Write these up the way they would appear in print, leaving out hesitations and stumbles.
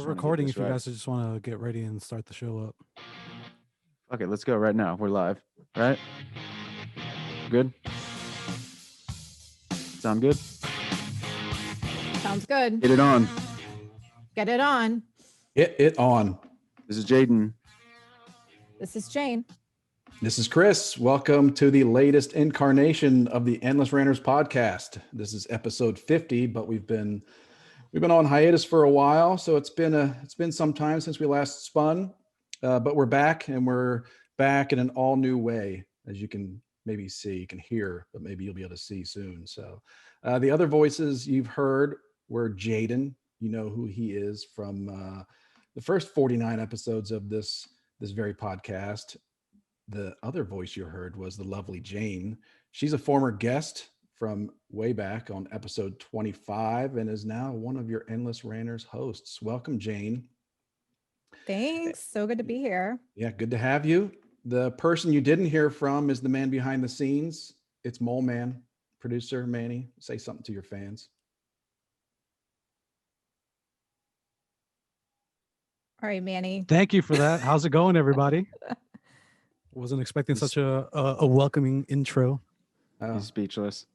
We're want to get recording this if you right. guys just want to get ready and start the show up. Okay, let's go right now. We're live, right? Good? Sound good? Sounds good. Get it on. Get it on. Get it on. This is Jaden. This is Jane. This is Chris. Welcome to the latest incarnation of the Endless Ranters podcast. This is episode 50, but we've been on hiatus for a while, so it's been some time since we last spun. But we're back, and we're back in an all new way, as you can maybe see, you can hear, but maybe you'll be able to see soon. So the other voices you've heard were Jaden. You know who he is from the first 49 episodes of this very podcast. The other voice you heard was the lovely Jane. She's a former guest from way back on episode 25 and is now one of your Endless Ranters hosts. Welcome, Jane. Thanks. So good to be here. Yeah, good to have you. The person you didn't hear from is the man behind the scenes. It's Mole Man, producer Manny. Say something to your fans. All right, Manny. Thank you for that. How's it going, everybody? Wasn't expecting such a welcoming intro. He's speechless.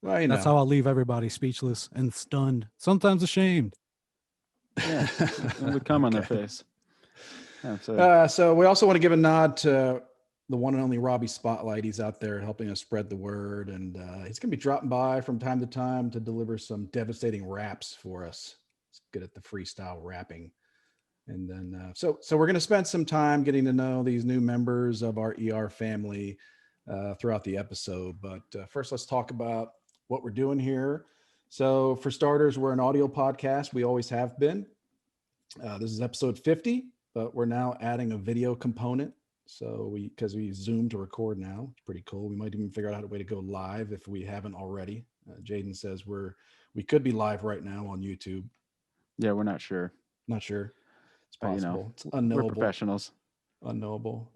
Well, you That's know. how I'll leave everybody speechless and stunned, sometimes ashamed. Yeah, and would come on their face. Yeah, So we also want to give a nod to the one and only Robbie Spotlight. He's out there helping us spread the word, and he's going to be dropping by from time to time to deliver some devastating raps for us. He's good at the freestyle rapping. And then, so we're going to spend some time getting to know these new members of our ER family throughout the episode. But first, let's talk about what we're doing here. So for starters, we're an audio podcast. We always have been. This is episode 50, but we're now adding a video component. So because we Zoom to record now, it's pretty cool. We might even figure out a way to go live if we haven't already. Jaden says we could be live right now on YouTube. yeah, we're not sure. Not sure. It's But, possible. It's unknowable. We're professionals. Unknowable.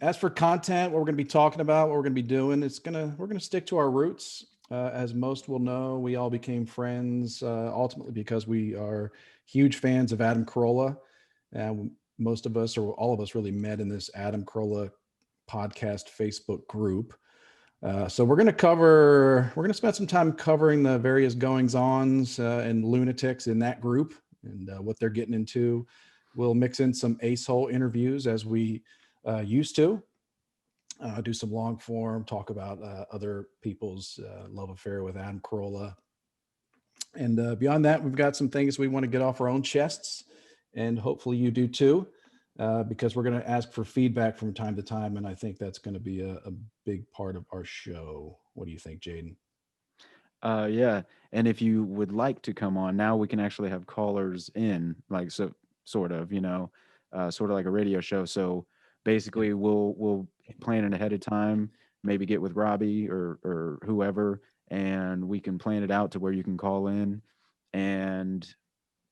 As for content, what we're going to be talking about, what we're going to be doing, we're going to stick to our roots. As most will know, we all became friends ultimately because we are huge fans of Adam Carolla. Most of us, or all of us, really met in this Adam Carolla podcast Facebook group. So we're going to spend some time covering the various goings-ons and lunatics in that group and what they're getting into. We'll mix in some Ace-Hole interviews as we used to. Do some long form, talk about other people's love affair with Adam Carolla. And beyond that, we've got some things we want to get off our own chests, and hopefully you do too, because we're going to ask for feedback from time to time, and I think that's going to be a big part of our show. What do you think, Jaden? Yeah, and if you would like to come on, now we can actually have callers in, like sort of like a radio show. So basically, we'll plan it ahead of time. Maybe get with Robbie or whoever, and we can plan it out to where you can call in, and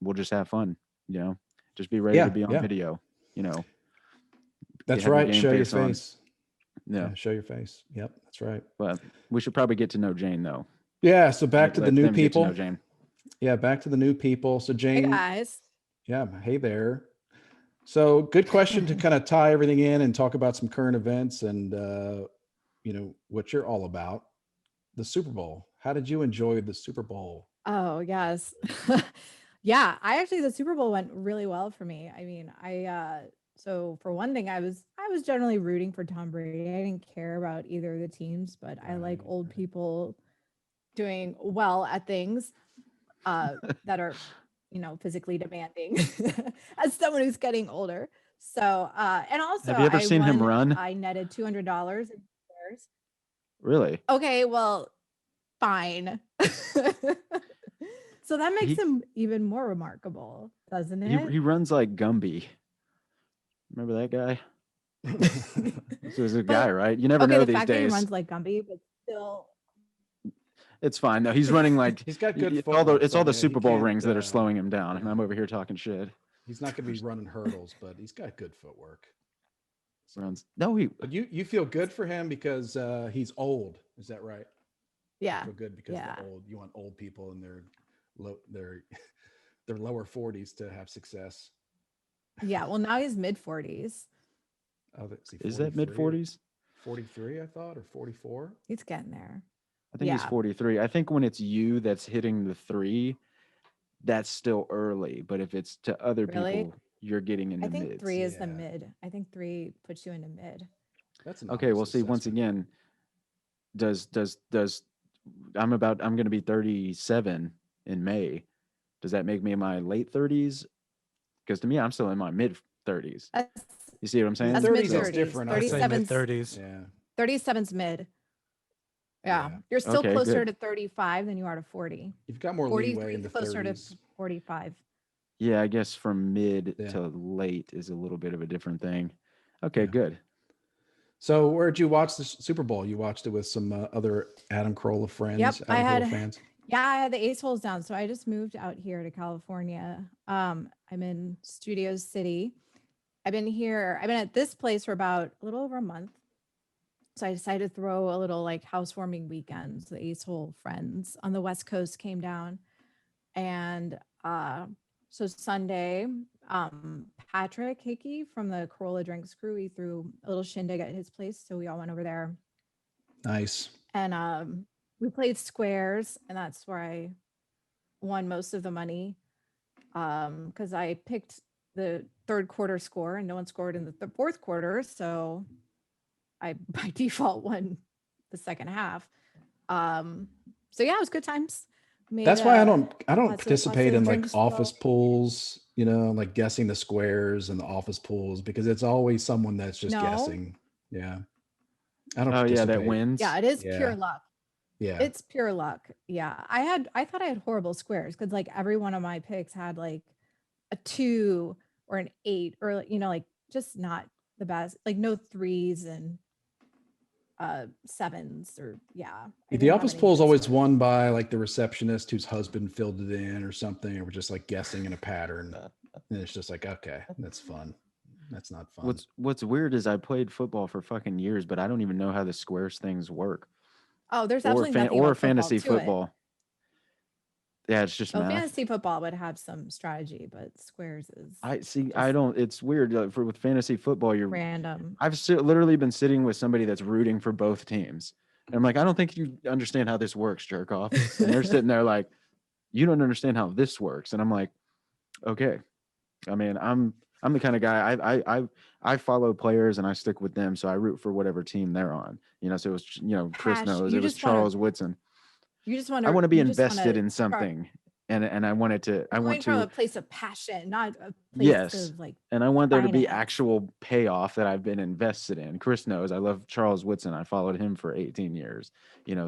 we'll just have fun. Just be ready to be on video. That's right. Show your on. face. Yeah, show your face. Yep, that's right. But we should probably get to know Jane though. Yeah. So back to the new people. Get to know Jane. Yeah, back to the new people. So Jane. Hey, guys. Yeah. Hey there. So good question to kind of tie everything in and talk about some current events and, what you're all about. The Super Bowl. How did you enjoy the Super Bowl? Oh, yes. Yeah, the Super Bowl went really well for me. I mean, so for one thing, I was generally rooting for Tom Brady. I didn't care about either of the teams, but I like old people doing well at things that are physically demanding as someone who's getting older. So, and also, have you ever seen him run? I netted $200 in shares. Really? Okay, well, fine. So that makes him even more remarkable, doesn't it? He runs like Gumby. Remember that guy? This was a guy, right? You never know the these fact days. That he runs like Gumby, but still. It's fine. No, he's running like he's got good. It's all the Super Bowl rings that are slowing him down, and I'm over here talking shit. He's not going to be running hurdles, but he's got good footwork. Runs. But you feel good for him because he's old. Is that right? Yeah. You feel good because they're old. You want old people and they're their lower 40s to have success. Yeah. Well, now he's mid 40s. Oh, let's see, Is that mid 43 or 40s? 43, I thought, or 44. He's getting there. I think he's Yeah. 43. I think when it's you that's hitting the 3, that's still early. But if it's to other Really? people, you're getting in I the think mids. 3 is the Yeah. mid. I think 3 puts you into mid. That's an Okay, well, honest see, once assessment. again, does I'm going to be 37 in May. Does that make me in my late 30s? Because to me, I'm still in my mid 30s. That's You see what I'm saying? that's 30s, mid it's 30s. different, I I'd say mid 37's 30s. Yeah. 37's mid. Yeah. Yeah. You're still Okay, closer good. to 35 than you are to 40. You've got more 43 leeway in the is closer 30s. to 45. Yeah, I guess from mid Yeah. to late is a little bit of a different thing. Okay, Yeah. good. So where'd you watch the Super Bowl? You watched it with some other Adam Carolla friends, Yep, I Adam Carolla had fans? yeah, I had the Ace Holes down. So I just moved out here to California. I'm in Studio City. I've been at this place for about a little over a month. So I decided to throw a little like housewarming weekend. So the Ace Hole friends on the West Coast came down. And so Sunday, Patrick Hickey from the Corolla Drinks crew, he threw a little shindig at his place. So we all went over there. Nice. And we played squares, and that's where I won most of the money. Because I picked the third quarter score and no one scored in the fourth quarter. So I by default won the second half. So yeah, it was good times. That's why I don't lots of participate in like drinks office flowing. pools, you know, like guessing the squares and the office pools, because it's always someone that's just No. guessing. Yeah. I don't Oh yeah, that participate. wins. Yeah, it is Yeah. pure luck. Yeah. It's pure luck. Yeah. I thought I had horrible squares because like every one of my picks had like a 2 or an 8 or like just not the best, like no 3s and 7s or yeah. I The didn't have office any pool is good always squares. won by like the receptionist whose husband filled it in or something, or we're just like guessing in a pattern. And it's just like, okay, that's fun. That's not fun. What's weird is I played football for fucking years, but I don't even know how the squares things work. Oh, there's Or absolutely nothing about fantasy football to it. football. Yeah, it's just Oh, math. fantasy football would have some strategy, but squares is I see. just I don't. It's weird with fantasy football. random. I've literally been sitting with somebody that's rooting for both teams, and I'm like, I don't think you understand how this works, jerk off. And they're sitting there like, you don't understand how this works, and I'm like, okay. I mean, I'm the kind of guy I follow players and I stick with them, so I root for whatever team they're on. So it was Chris knows You it was just wanna Charles Woodson. you just I wanna want to be you just invested wanna in start something, and I wanted to. I going want from a to. place of passion, not a place Yes. of like And I want there to be finance. actual payoff that I've been invested in. Chris knows I love Charles Woodson. I followed him for 18 years,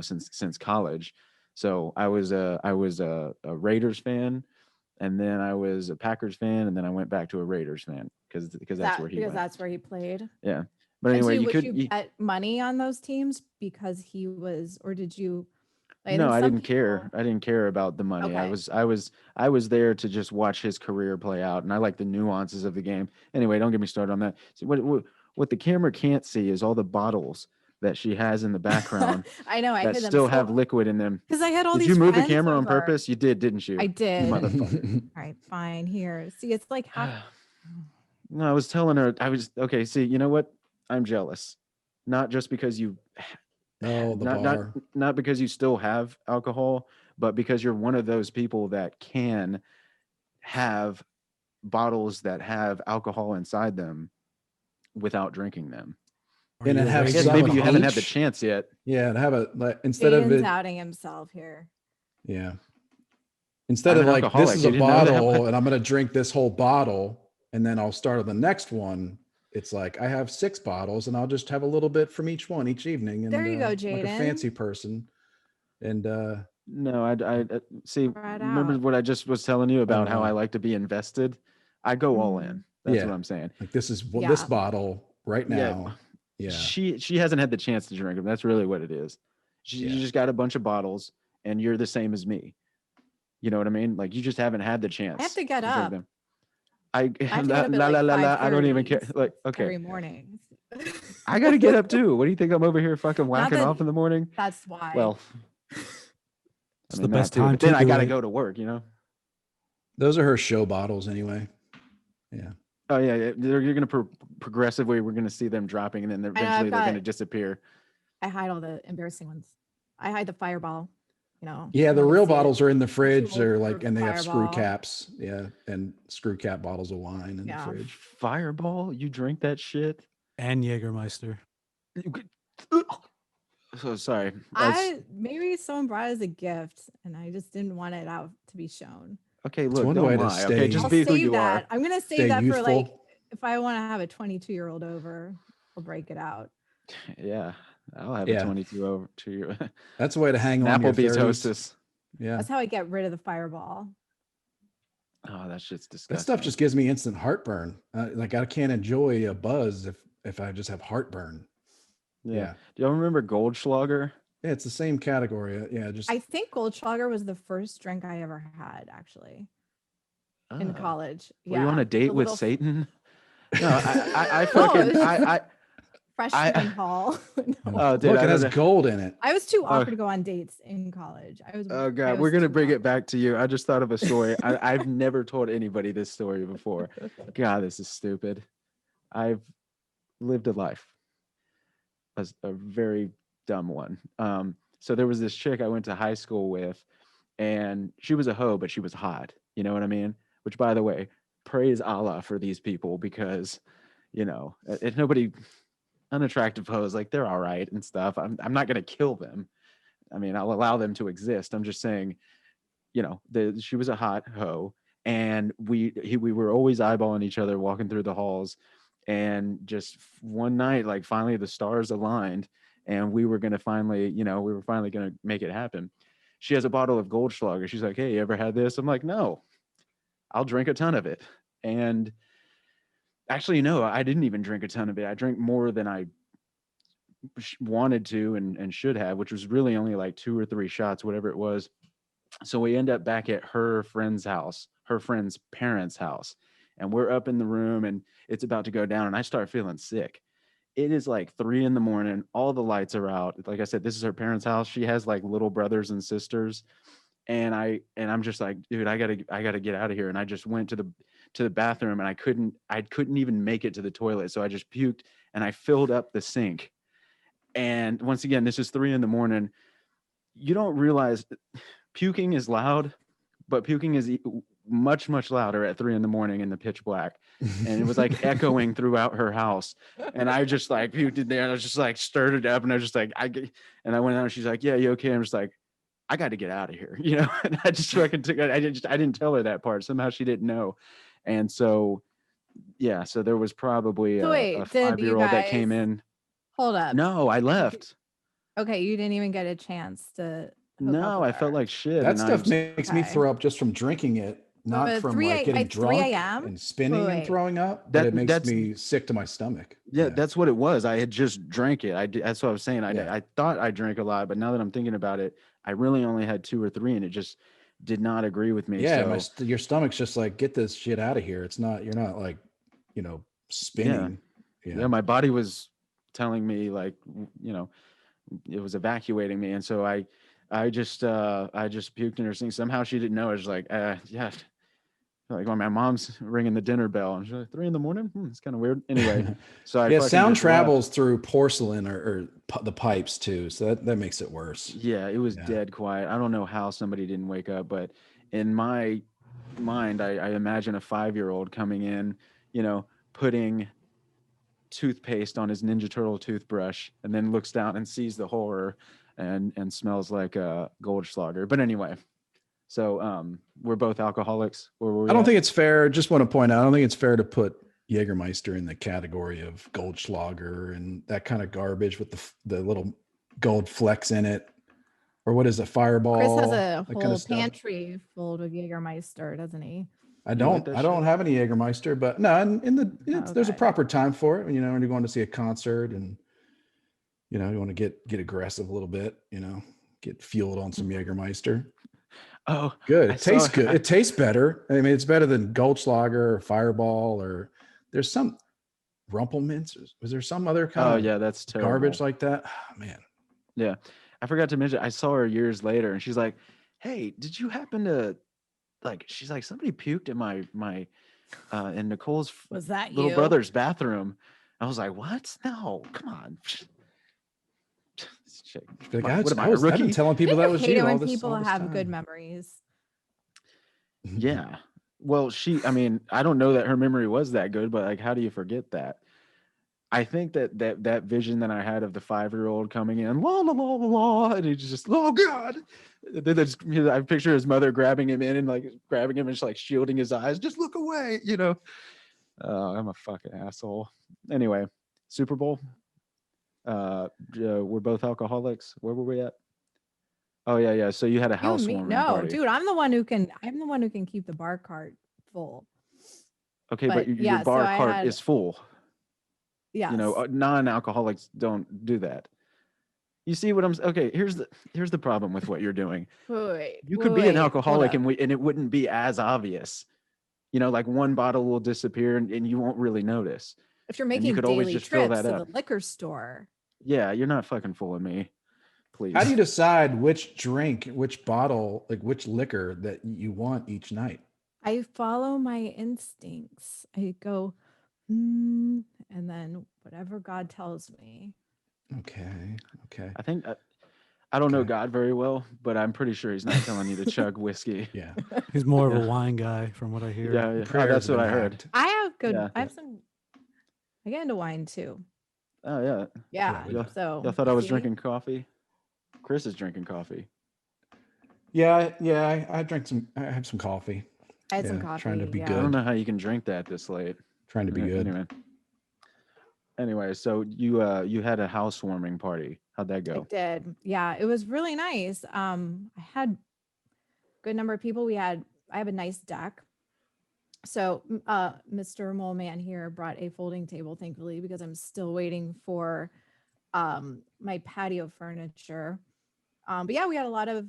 since college. So I was a Raiders fan, and then I was a Packers fan, and then I went back to a Raiders fan because that's where he because went. that's where he played. Yeah. But anyway, Would you bet money on those teams because he was, or did you? Like, no, I some didn't care. people- I didn't care about the money. Okay. I was there to just watch his career play out, and I like the nuances of the game. Anyway, don't get me started on that. So what the camera can't see is all the bottles that she has in the background I know. I that hid them still have liquid in them. because I had all Did these. you move the friends camera on over. purpose? You did, didn't you? I You did. motherfucker. All right, fine. Here, see, it's like half. No, I was telling her. I was okay. See, you know what? I'm jealous, not just because you. Oh, the bar. Not because you still have alcohol, but because you're one of those people that can have bottles that have alcohol inside them without drinking them. Are And you it a have I guess raging- maybe you haven't had the H? chance yet. Yeah, and have it like instead of Jaden's it. outing himself here. Yeah. Instead I'm of an like, this alcoholic. is You a didn't know that? bottle and I'm going to drink this whole bottle and then I'll start on the next one. It's like, I have 6 bottles and I'll just have a little bit from each one each evening. And There you go, like a Jaden. fancy person. And No, I see. Right Remember out. what I just was telling you about how know. I like to be invested. I go all in. That's Yeah. what I'm saying. like, this is this Yeah. bottle right Yeah. now. Yeah. She hasn't had the chance to drink them. That's really what it is. Yeah. You just got a bunch of bottles, and you're the same as me. You know what I mean? Like you just haven't had the chance. I have to get drink up. them. I have to get up at like I don't even care. 5:30 Like every okay, morning. I got to get up too. What do you think? I'm over here fucking whacking that- off in the morning. That's why. Well, It's I the mean, best that too, time but then to I do got to it. go to work. Those are her show bottles anyway. Yeah. Oh yeah, you're gonna progressively. We're gonna see them dropping, and then I know, eventually they're gonna disappear. I hide all the embarrassing ones. I hide the Fireball. Yeah, no the one can real see it. bottles are in the I'm too fridge. old They're for like, and they have screw Fireball. caps. Yeah, and screw cap bottles of wine in the Yeah. fridge. Fireball, you drink that shit? And Jägermeister. So sorry. Maybe someone brought it as a gift, and I just didn't want it out to be shown. Okay, It's look, one don't way to lie. Okay, stay- just I'll be who save you that. are. I'm gonna save Stay that for like youthful. if I want to have a 22-year-old over, I'll break it out. Yeah, I'll have Yeah. a 22 over to you. That's a way to hang on to your Applebee's 30s. hostess. Yeah. That's how I get rid of the Fireball. Oh, that shit's disgusting. That stuff just gives me instant heartburn. Like I can't enjoy a buzz if I just have heartburn. Yeah. Do y'all remember Goldschlager? Yeah, it's the same category. Yeah, just I think Goldschlager was the first drink I ever had, actually, in Ah. college. Were you on a The date with little Satan? No, I No, fucking it was I freshman hall. No. Oh, dude, look, I it has don't know. gold in it. I was too awkward to go on dates in college. Oh I god, was we're gonna too bring it awkward. back to you. I just thought of a story. I've never told anybody this story before. God, this is stupid. I've lived a life, a very dumb one. So there was this chick I went to high school with, and she was a hoe, but she was hot. You know what I mean? Which, by the way, praise Allah for these people, because, if nobody unattractive hoes, like, they're all right and stuff. I'm not gonna kill them. I mean, I'll allow them to exist. I'm just saying, she was a hot hoe, and we were always eyeballing each other walking through the halls, and just one night, like, finally the stars aligned, and we were finally gonna make it happen. She has a bottle of Goldschlager. She's like, "Hey, you ever had this?" I'm like, "No, I'll drink a ton of it." And actually, no, I didn't even drink a ton of it. I drank more than I wanted to and should have, which was really only like 2 or 3 shots, whatever it was. So we end up back at her friend's house, her friend's parents' house, and we're up in the room, and it's about to go down, and I start feeling sick. It is like 3 a.m. All the lights are out. Like I said, this is her parents' house. She has like little brothers and sisters, and I'm just like, dude, I gotta get out of here. And I just went to the bathroom, and I couldn't even make it to the toilet, so I just puked, and I filled up the sink. And once again, this is 3 a.m. You don't realize puking is loud, but puking is much, much louder at 3 a.m. in the pitch black. And it was like echoing throughout her house. And I just like puked in there, and I was just like stirred it up, and I was just like, and I went out, and she's like, "Yeah, you okay?" I'm just like, I got to get out of here, And I just fucking I didn't tell her that part. Somehow she didn't know. And so, yeah, so there was probably So a wait, did you 5-year-old that came guys in. hold up? No, I left. Okay, you didn't even get a chance to hook up No, with I felt her. like shit. That and stuff I makes me Okay. throw up just from drinking it, not But from 3 like getting it's 3 drunk a.m.? and spinning and Wait. throwing up. But it makes that's me sick to my stomach. yeah, that's what it was. I had just drank it. That's what I was saying. Yeah. I thought I drank a lot, but now that I'm thinking about it, I really only had 2 or 3, and it just did not agree with me. Yeah, So your stomach's just like, get this shit out of here. It's not, you're not like, spinning. yeah, my body was telling me, like, it was evacuating me, and so I just puked in her sink. Somehow she didn't know. I was like, yeah. Like, when my mom's ringing the dinner bell, and she's like, 3 a.m. It's kind of weird. Anyway, so I fucking sound just travels left. through porcelain or the pipes too, so that makes it worse. Yeah, it was dead quiet. I don't know how somebody didn't wake up, but in my mind, I imagine a 5-year-old coming in, putting toothpaste on his Ninja Turtle toothbrush, and then looks down and sees the horror and smells like a Goldschlager. But anyway, so we're both alcoholics. Where were we I don't at? think it's fair. Just want to point out, I don't think it's fair to put Jägermeister in the category of Goldschlager and that kind of garbage with the little gold flecks in it. Or what is a Fireball? Chris has a that whole kind of stuff. pantry full of Jägermeister, doesn't he? I don't have any Jägermeister, but no, there's a Okay. proper time for it. When you're going to see a concert, and you want to get aggressive a little bit, get fueled on some Jägermeister. Oh, Good. It tastes good. It tastes better. I mean, it's better than Goldschlager or Fireball, or there's some Rumpelmints. Was there some other kind of yeah, that's terrible. garbage like that? Oh, man. Yeah. I forgot to mention, I saw her years later, and she's like, "Hey, did you happen to like she's like, somebody puked in my in Nicole's Was that little you? brother's bathroom. I was like, what? No, come on. Shit. Like, What am I, a I've been rookie? telling people Didn't that you was hate you it all when this people all this have good time. memories? Yeah. Well, I mean, I don't know that her memory was that good, but like, how do you forget that? I think that vision that I had of the 5-year-old coming in, la la la la la, and he's just, oh God. Then I picture his mother grabbing him in and like grabbing him and just like shielding his eyes, just look away, you know. I'm a fucking asshole. Anyway, Super Bowl. We're both alcoholics. Where were we at? Oh yeah. So you had a You and me? housewarming No, party. dude, I'm the one who can keep the bar cart full. Okay, but your yeah, so bar I cart had, is full. yes. You know, non-alcoholics don't do that. You see what I'm okay, here's the problem with what you're doing. You could be an hold alcoholic up. and it wouldn't be as obvious. You know, like one bottle will disappear and you won't really notice. If you're And you making could always daily just fill trips that to up. the liquor store, Yeah, you're not fucking fooling me. Please. How do you decide which drink, which bottle, like which liquor that you want each night? I follow my instincts. I go, and then whatever God tells me. Okay. I think I don't know Okay. God very well, but I'm pretty sure he's not telling you to chug whiskey. Yeah. He's more of a Yeah. wine guy, from what I hear. Yeah. Oh, Prayer's that's what been I heard. hacked. I have good. Yeah. I have some. I get into wine too. Oh yeah. Yeah. we know. So Y'all thought I was see? drinking coffee? Chris is drinking coffee. Yeah. I drank some. I had some coffee. I had some Yeah, coffee. trying to be yeah. I don't good. know how you can drink that this late. Trying to be good. Anyway, so you had a housewarming party. How'd that I go? did. Yeah, it was really nice. I had a good number of people. I have a nice deck. So Mr. Mole Man here brought a folding table, thankfully, because I'm still waiting for my patio furniture. But yeah, we had a lot of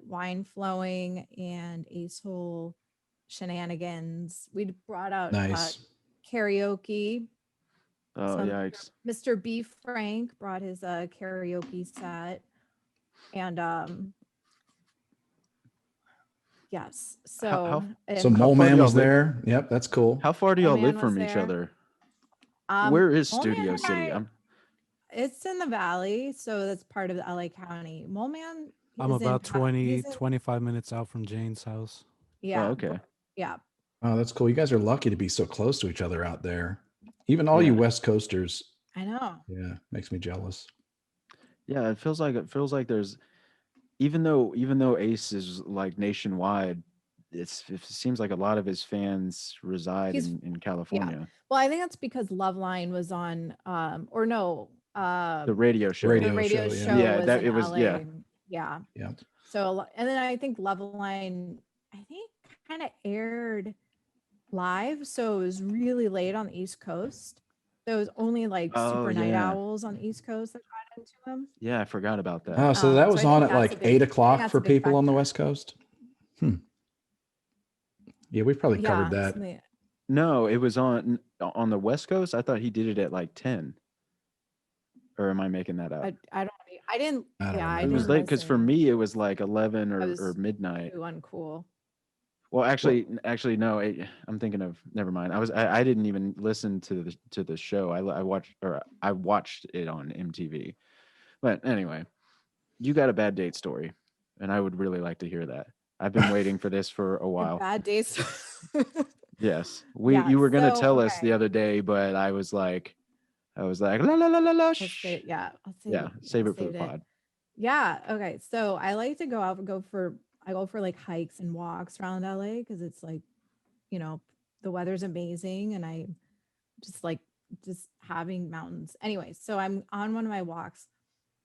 wine flowing and Ace Hole shenanigans. We brought out Nice. karaoke. Oh yikes. Mr. B Frank brought his karaoke set. And yes. So So How Mole far do Man y'all was live? there. Yep, that's cool. How far do Mole y'all live Man from was each there. other? Where is Mole Man Studio and City? it's in the valley, so that's part of the LA County. Mole Man I'm is about 20, he's in, 25 minutes out from Jane's house. yeah. Oh, okay. Yeah. Oh, that's cool. You guys are lucky to be so close to each other out there. Even all you Yeah. West Coasters. I know. Yeah, makes me jealous. Yeah, it feels like there's even though Ace is like nationwide, it seems like a lot of his fans reside He's in California. Well, I think that's because Loveline was on or no, The radio show. the radio yeah. show Yeah, was that in it was. LA. Yeah. Yeah. Yeah. So and then I think Loveline kind of aired live, so it was really late on the East Coast. So it was only like Oh, super night yeah. owls on the East Coast that got into them. Yeah, I forgot about that. Oh, so that So was I on think at that's like a big- 8 I think o'clock that's for a big people on the factor. West Coast. Yeah, we've probably covered that. something- No, it was on the West Coast. I thought he did it at like 10. Or am I making that up? I didn't. I don't Yeah, I It didn't was remember. late because for listen. me it was like 11 I or was midnight. too uncool. Well, actually, no. I'm thinking of. Never mind. I didn't even listen to the show. I watched it on MTV. But anyway, you got a bad date story, and I would really like to hear that. I've been waiting for this for a My while. bad days. Yes, Yeah, you were gonna so, tell us the okay. other day, but I was like la la la la la. I'll say, yeah, I'll say, Yeah, save it for the saved pod. Yeah. Okay. So I like to I go for like hikes and walks around LA because it's like, the weather's amazing and I just like just having mountains. Anyway, so I'm on one of my walks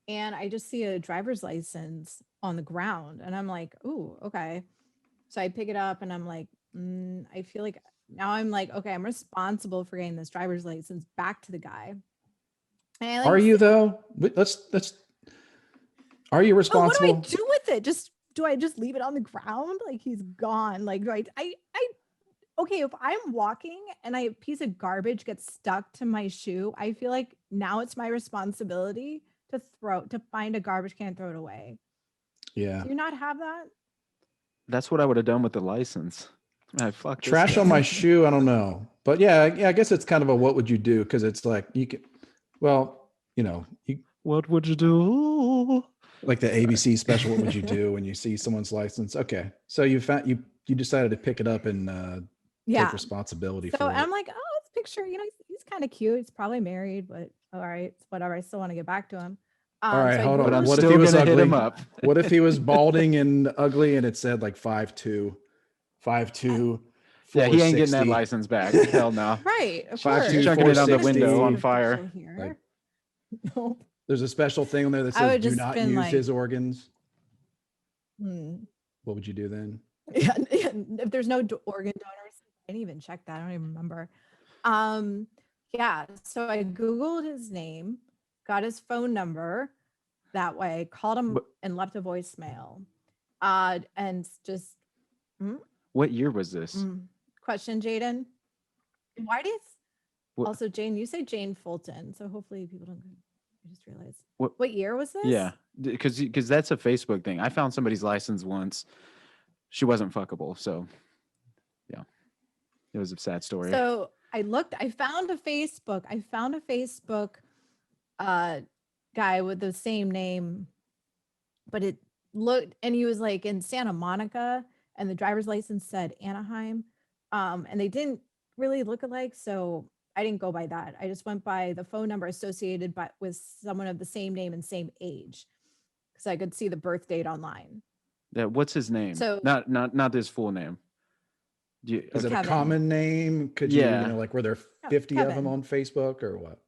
and I just see a driver's license on the ground and I'm like, ooh, okay. So I pick it up and I'm like, I feel like now I'm like, okay, I'm responsible for getting this driver's license back to the guy. And I like Are you sit- though? Let's. Are you But responsible? what do I do with it? Do I just leave it on the ground? Like he's gone. Like I okay, if I'm walking and a piece of garbage gets stuck to my shoe, I feel like now it's my responsibility to find a garbage can and throw it away. Yeah. Do you not have that? That's what I would have done with the license. I fucked this Trash guy. on my shoe. I don't know, but yeah, I guess it's kind of a what would you do? Because it's like you can, well, What would you do? like the ABC special. What would you do when you see someone's license? Okay, so you decided to pick it up and take Yeah. responsibility So for it. I'm like, oh, this picture, he's kind of cute. He's probably married, but all right, it's whatever. I still want to get back to him. All right, so I hold on. But I'm Googled- What if still he was gonna hit ugly? him up. What if he was balding and ugly and it said like 5'2", 5'2"? Yeah, he ain't getting that 460? license back. Hell no. Right, of 5'2", course. Chucking it on the 460. window on Special fire. here. Like- Nope. There's a special thing on there that I says would do just not been use like- his organs. Hmm. What would you do then? Yeah, if there's no organ donors, I didn't even check that. I don't even remember. Yeah, so I Googled his name, got his phone number that way, called him But- and left a voicemail. And just What year was this? question, Jaden. Why do you What- also Jane, you say Jane Fulton, so hopefully people don't I just realized. What- What year was this? Yeah, because that's a Facebook thing. I found somebody's license once. She wasn't fuckable, so yeah, it was a sad story. So I found a Facebook guy with the same name, but it looked, and he was like in Santa Monica and the driver's license said Anaheim. And they didn't really look alike. So I didn't go by that. I just went by the phone number associated with someone of the same name and same age. Because I could see the birth date online. Yeah, what's his name? So- not his full name. Is it a Kevin. common name? Could you, Yeah. like, were there No, 50 of them Kevin. on Facebook or what?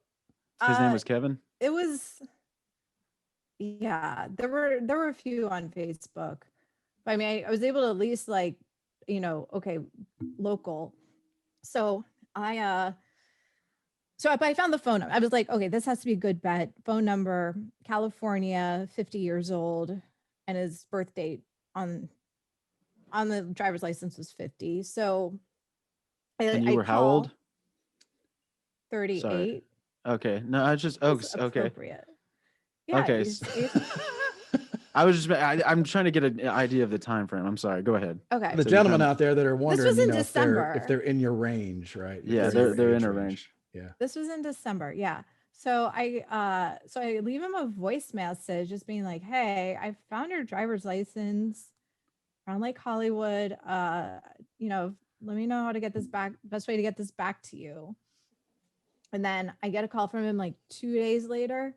His name Uh, was Kevin. It was, yeah, there were a few on Facebook. But I mean, I was able to at least like, okay, local. So I found the phone number. I was like, okay, this has to be a good bet. Phone number, California, 50 years old, and his birth date on the driver's license was 50. So And you I were how old? call 38. Okay, no, I just That's okay. appropriate. Yeah, Okay. I was just I'm trying to get an idea of the time frame. I'm sorry. Go ahead. okay. The So you gentlemen found- out there that are wondering, was in if December. they're in your range, right? If Yeah, your they're in age a range. Yeah. This was in December. Yeah. So I leave him a voice message just being like, hey, I found your driver's license around Lake Hollywood. Let me know how to get this back, best way to get this back to you. And then I get a call from him like 2 days later.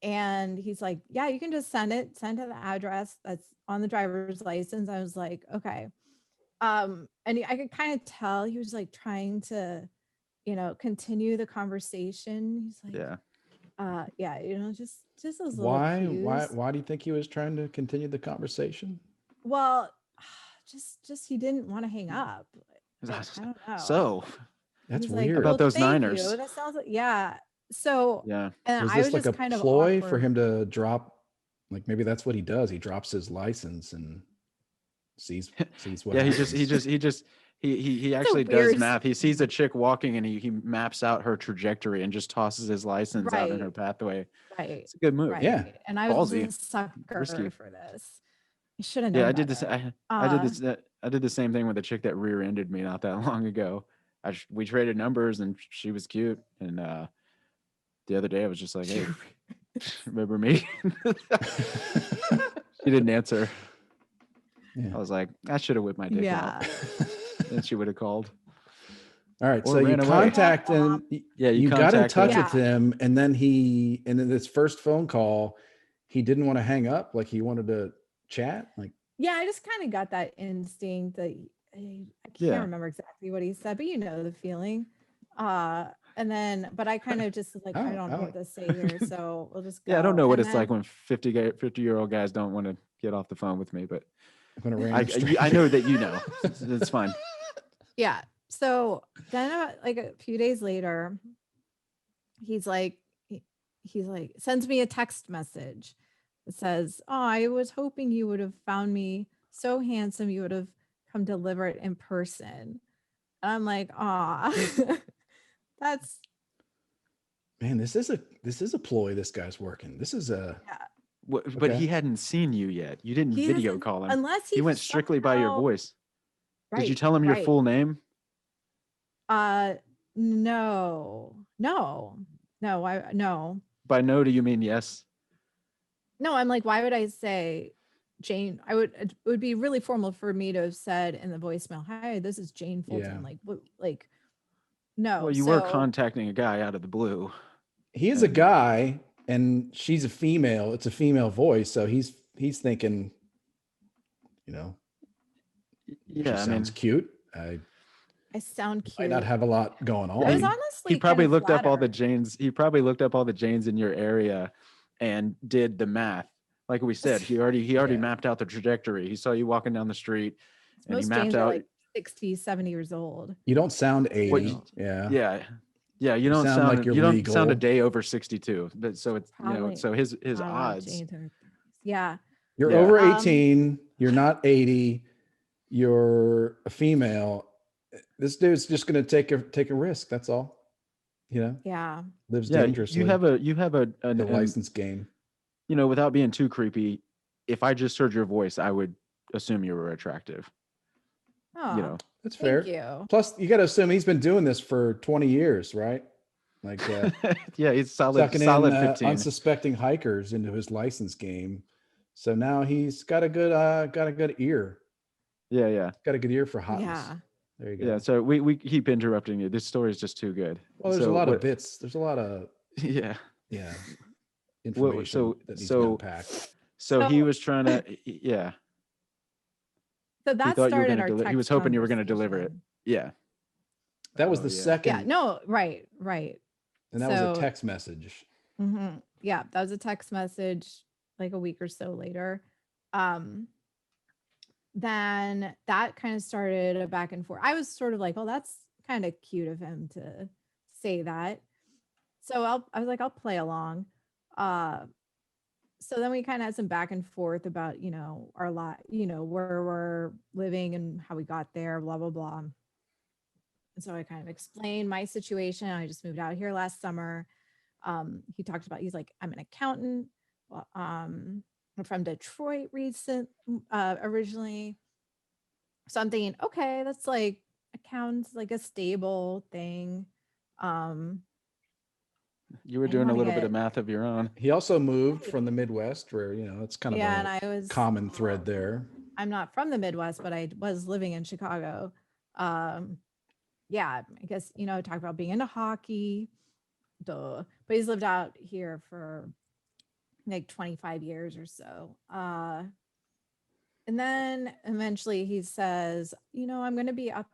And he's like, yeah, you can just send to the address that's on the driver's license. I was like, okay. And I could kind of tell he was like trying to, continue the conversation. He's like, just those little Why cues. do you think he was trying to continue the conversation? Well, just he didn't want to hang up. Like, I don't know. So That's He's like, weird. About those thank Niners. you. That sounds like, yeah. So yeah, and Was I this was like just a kind of ploy for awkward. him to drop? Like maybe that's what he does. He drops his license and sees what. yeah. happens. He actually does weird- math. He sees a chick walking and he maps out her trajectory and just tosses his license out in her Right. pathway. Right. It's a good move. Right. Yeah. And I was Ballsy. a sucker Risky. for this. I should have known. Yeah, I did this. better. I did this. I did the same thing with a chick that rear-ended me not that long ago. We traded numbers and she was cute. And the other day I was just like, "Hey, remember me?" She didn't answer. Yeah. I was like, I should have whipped my dick Yeah. out. And she would have called. All right, Or so you ran away. contact him. Yeah, You got in contact touch her. with him, and then in this first phone call, he didn't want to hang up. Like he wanted to chat. Like Yeah, I just kind of got that instinct that I can't Yeah. remember exactly what he said, but you know the feeling. And then, but I kind of just like, I don't know what to say here, so we'll just go. Yeah, I don't know what And it's like then- when 50-year-old guys don't want to get off the phone with me, but I'm gonna I know that you know. It's fine. Yeah. So then like a few days later, he's like, sends me a text message that says, oh, I was hoping you would have found me so handsome you would have come deliver it in person. And I'm like, that's Man, this is a ploy this guy's working. This is a But he hadn't seen you yet. You didn't He video hasn't- call him. unless He went strictly by your somehow- voice. Right, Did you tell him your right. full name? No. By no, do you mean yes? No, I'm like, why would I say Jane? It would be really formal for me to have said in the voicemail, "Hi, this is Jane Fulton." Yeah. Like, what? Like, no. Well, you were contacting a guy out of the blue. He is a guy, and she's a female. It's a female voice, so he's thinking, you know, Yeah, she sounds cute. I sound cute. might not have a lot going on. I was honestly. He probably kind of looked up all the flattered. Janes. He probably looked up all the Janes in your area, and did the math. Like we said, he already Yeah. mapped out the trajectory. He saw you walking down the street, and he Most mapped Janes are out. like 60, 70 years old. You don't sound 80. What you- yeah. Yeah. You don't sound like you're you don't sound a legal. day over 62. But so it's Probably so his Not a lot of odds. Janes in their 30s. Yeah. You're Yeah. over 18. You're not 80. You're a female. This dude's just going to take a risk. That's all. You know, Yeah. lives Yeah, dangerously. you have the an license game. without being too creepy. If I just heard your voice, I would assume you were attractive. Oh, That's fair. thank you. Plus, you got to assume he's been doing this for 20 years, right? Like Yeah, he's solid sucking solid in 15. unsuspecting hikers into his license game. So now he's got a good ear. Yeah. Got a good ear for hotness. Yeah. There you go. Yeah, so we keep interrupting you. This story is just too good. Well, there's So a lot what- of bits. There's a lot of Yeah. information that needs to be so- unpacked. So he So- was trying to yeah. So that thought you were started gonna our he text was hoping you were gonna deliver it. conversation. Yeah. That was Oh, the yeah. second, Yeah. No. Right. and that was so- a text message. Yeah, that was a text message like a week or so later. Then that kind of started a back and forth. I was sort of like, "Oh, that's kind of cute of him to say that." So I was like, "I'll play along." So then we kind of had some back and forth about, our lot, where we're living and how we got there, blah blah blah. And so I kind of explained my situation. I just moved out here last summer. He talked about, he's like, I'm an accountant. I'm from Detroit originally. So I'm thinking, okay, that's like accountants, like a stable thing. You were I doing a wanna little bit get- of math of your own. He also moved from the Midwest, where it's kind of Yeah, and a I was common thread there. I'm not from the Midwest, but I was living in Chicago. Yeah, I guess, talk about being into hockey. Duh. But he's lived out here for like 25 years or so. And then eventually he says, I'm going to be up.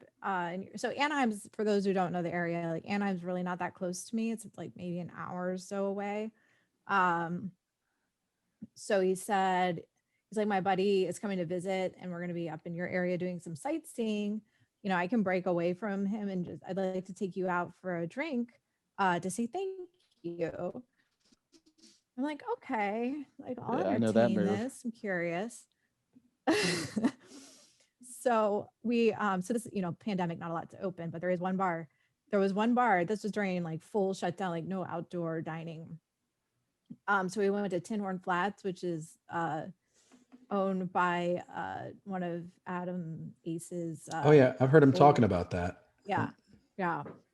So Anaheim's, for those who don't know the area, like Anaheim's really not that close to me. It's like maybe an hour or so away. So he said, he's like, my buddy is coming to visit and we're going to be up in your area doing some sightseeing. I can break away from him and I'd like to take you out for a drink to say thank you. I'm like, okay, like I'll Yeah, I know that entertain move. this. I'm curious. So we so this, pandemic, not a lot to open, but there is one bar. There was one bar. This was during like full shutdown, like no outdoor dining. So we went to Tin Horn Flats, which is owned by one of Adam Ace's. Oh yeah, I've heard him old- talking about that. Yeah.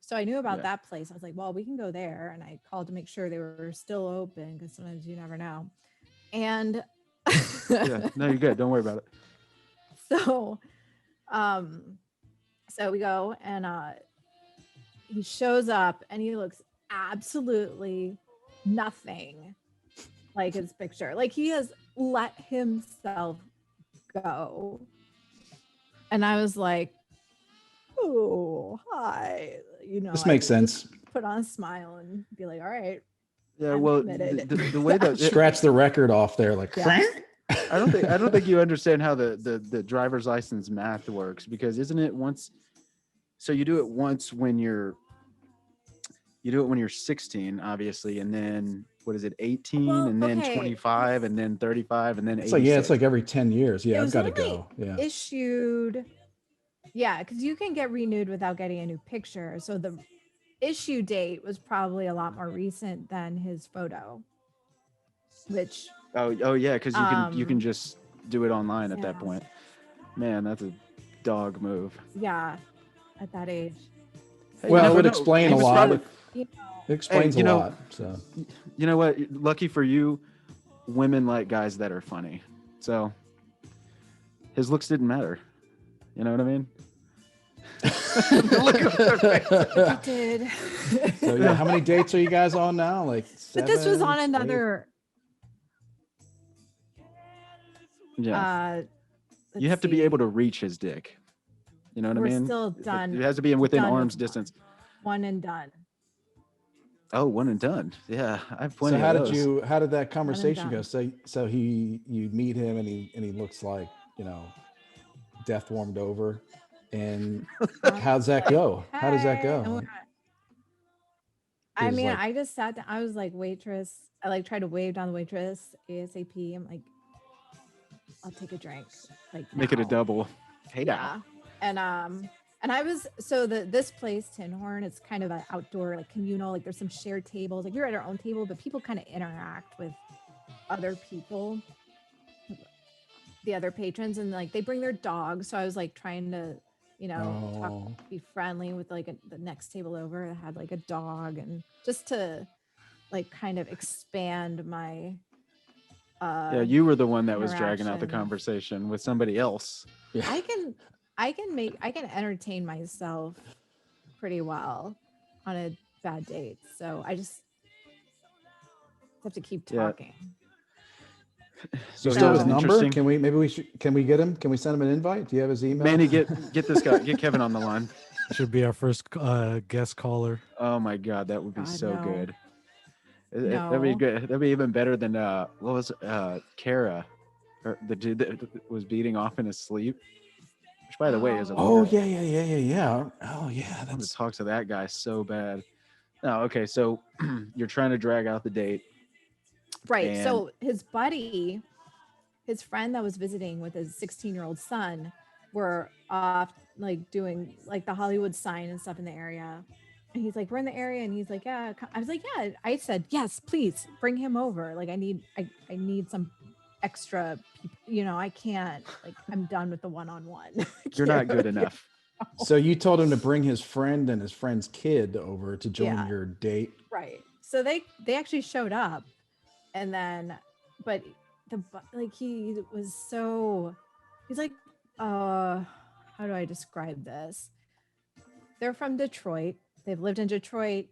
So I knew about Yeah. that place. I was like, well, we can go there. And I called to make sure they were still open because sometimes you never know. And Yeah. No, you're good. Don't worry about it. so so we go and he shows up and he looks absolutely nothing like his picture. Like he has let himself go. And I was like, oh, hi. This I makes just sense. Put on a smile and be like, all right. Yeah, I'm well, committed. the way that Scratch the record off there, like Yeah. I don't think you understand how the driver's license math works, because isn't it once, so you do it once when you're 16, obviously, and then what is it, 18, Well, and then okay. 25, and then 35, and then it's like, yeah, it's 86. like every 10 years. Yeah, It I've was got to only go. Yeah. issued. Yeah, because you can get renewed without getting a new picture. So the issue date was probably a lot more recent than his photo, which Oh yeah, because you can Um, just do it online at that yeah. point. Man, that's a dog move. Yeah, at that age. Hey, So you Well, it never would know. explain a He was lot. probably. just, you know, It Hey, explains a lot. So you know what? Lucky for you, women like guys that are funny. So his looks didn't matter. You know what I mean? Look at her face. it did. so yeah, how many dates are you guys on now? Like But this was 7, on 8? another Yeah, you let's have to be see. able to reach his dick. You know what I We're mean? still done. It has to be within Done arm's with distance. one and done. Oh, one and done. Yeah, I have So plenty of those. how did that One and conversation go? done. So you meet him and he looks like, death warmed over. And how's that Like, go? How does that hey, go? and Like, I is mean, like, I just sat down. I was like, waitress. I like tried to wave down the waitress ASAP. I'm like, I'll take a drink. Like, Make it a now. double. Hey now. Yeah. And I was so this place, Tin Horn, it's kind of an outdoor, like communal, like there's some shared tables. Like you're at our own table, but people kind of interact with other people, the other patrons, and like they bring their dogs. So I was like trying to, talk, oh, be friendly with like the next table over that had like a dog, and just to like kind of expand my Yeah, you were the one that was dragging out the interaction. conversation with somebody else. yeah. I can entertain myself pretty well on a bad date. So I just have to keep Yeah. talking. So You he still have was his an number? interesting. Can we get him? Can we send him an invite? Do you have his email? Manny, get this guy, get Kevin on the line. Should be our first guest caller. Oh my God, that would be God, so no. good. That'd be No. good. That'd be even better than what was Kara, or the dude that was beating off in his sleep. Which, by the way, is a Oh weird. yeah. Oh yeah, I want to that's talk to that guy so bad. No, okay, so you're trying to drag out the date. Right. And So his buddy, his friend that was visiting with his 16-year-old son were off like doing like the Hollywood sign and stuff in the area. And he's like, we're in the area. And he's like, yeah. I was like, yeah. I said, yes, please bring him over. Like I need some extra people. I can't, like, I'm done with the one-on-one. you're not good enough. so you told him to bring his friend and his friend's kid over to join Yeah. your date. Right. So they actually showed up, and then, but he was so, he's like, how do I describe this? They're from Detroit. They've lived in Detroit,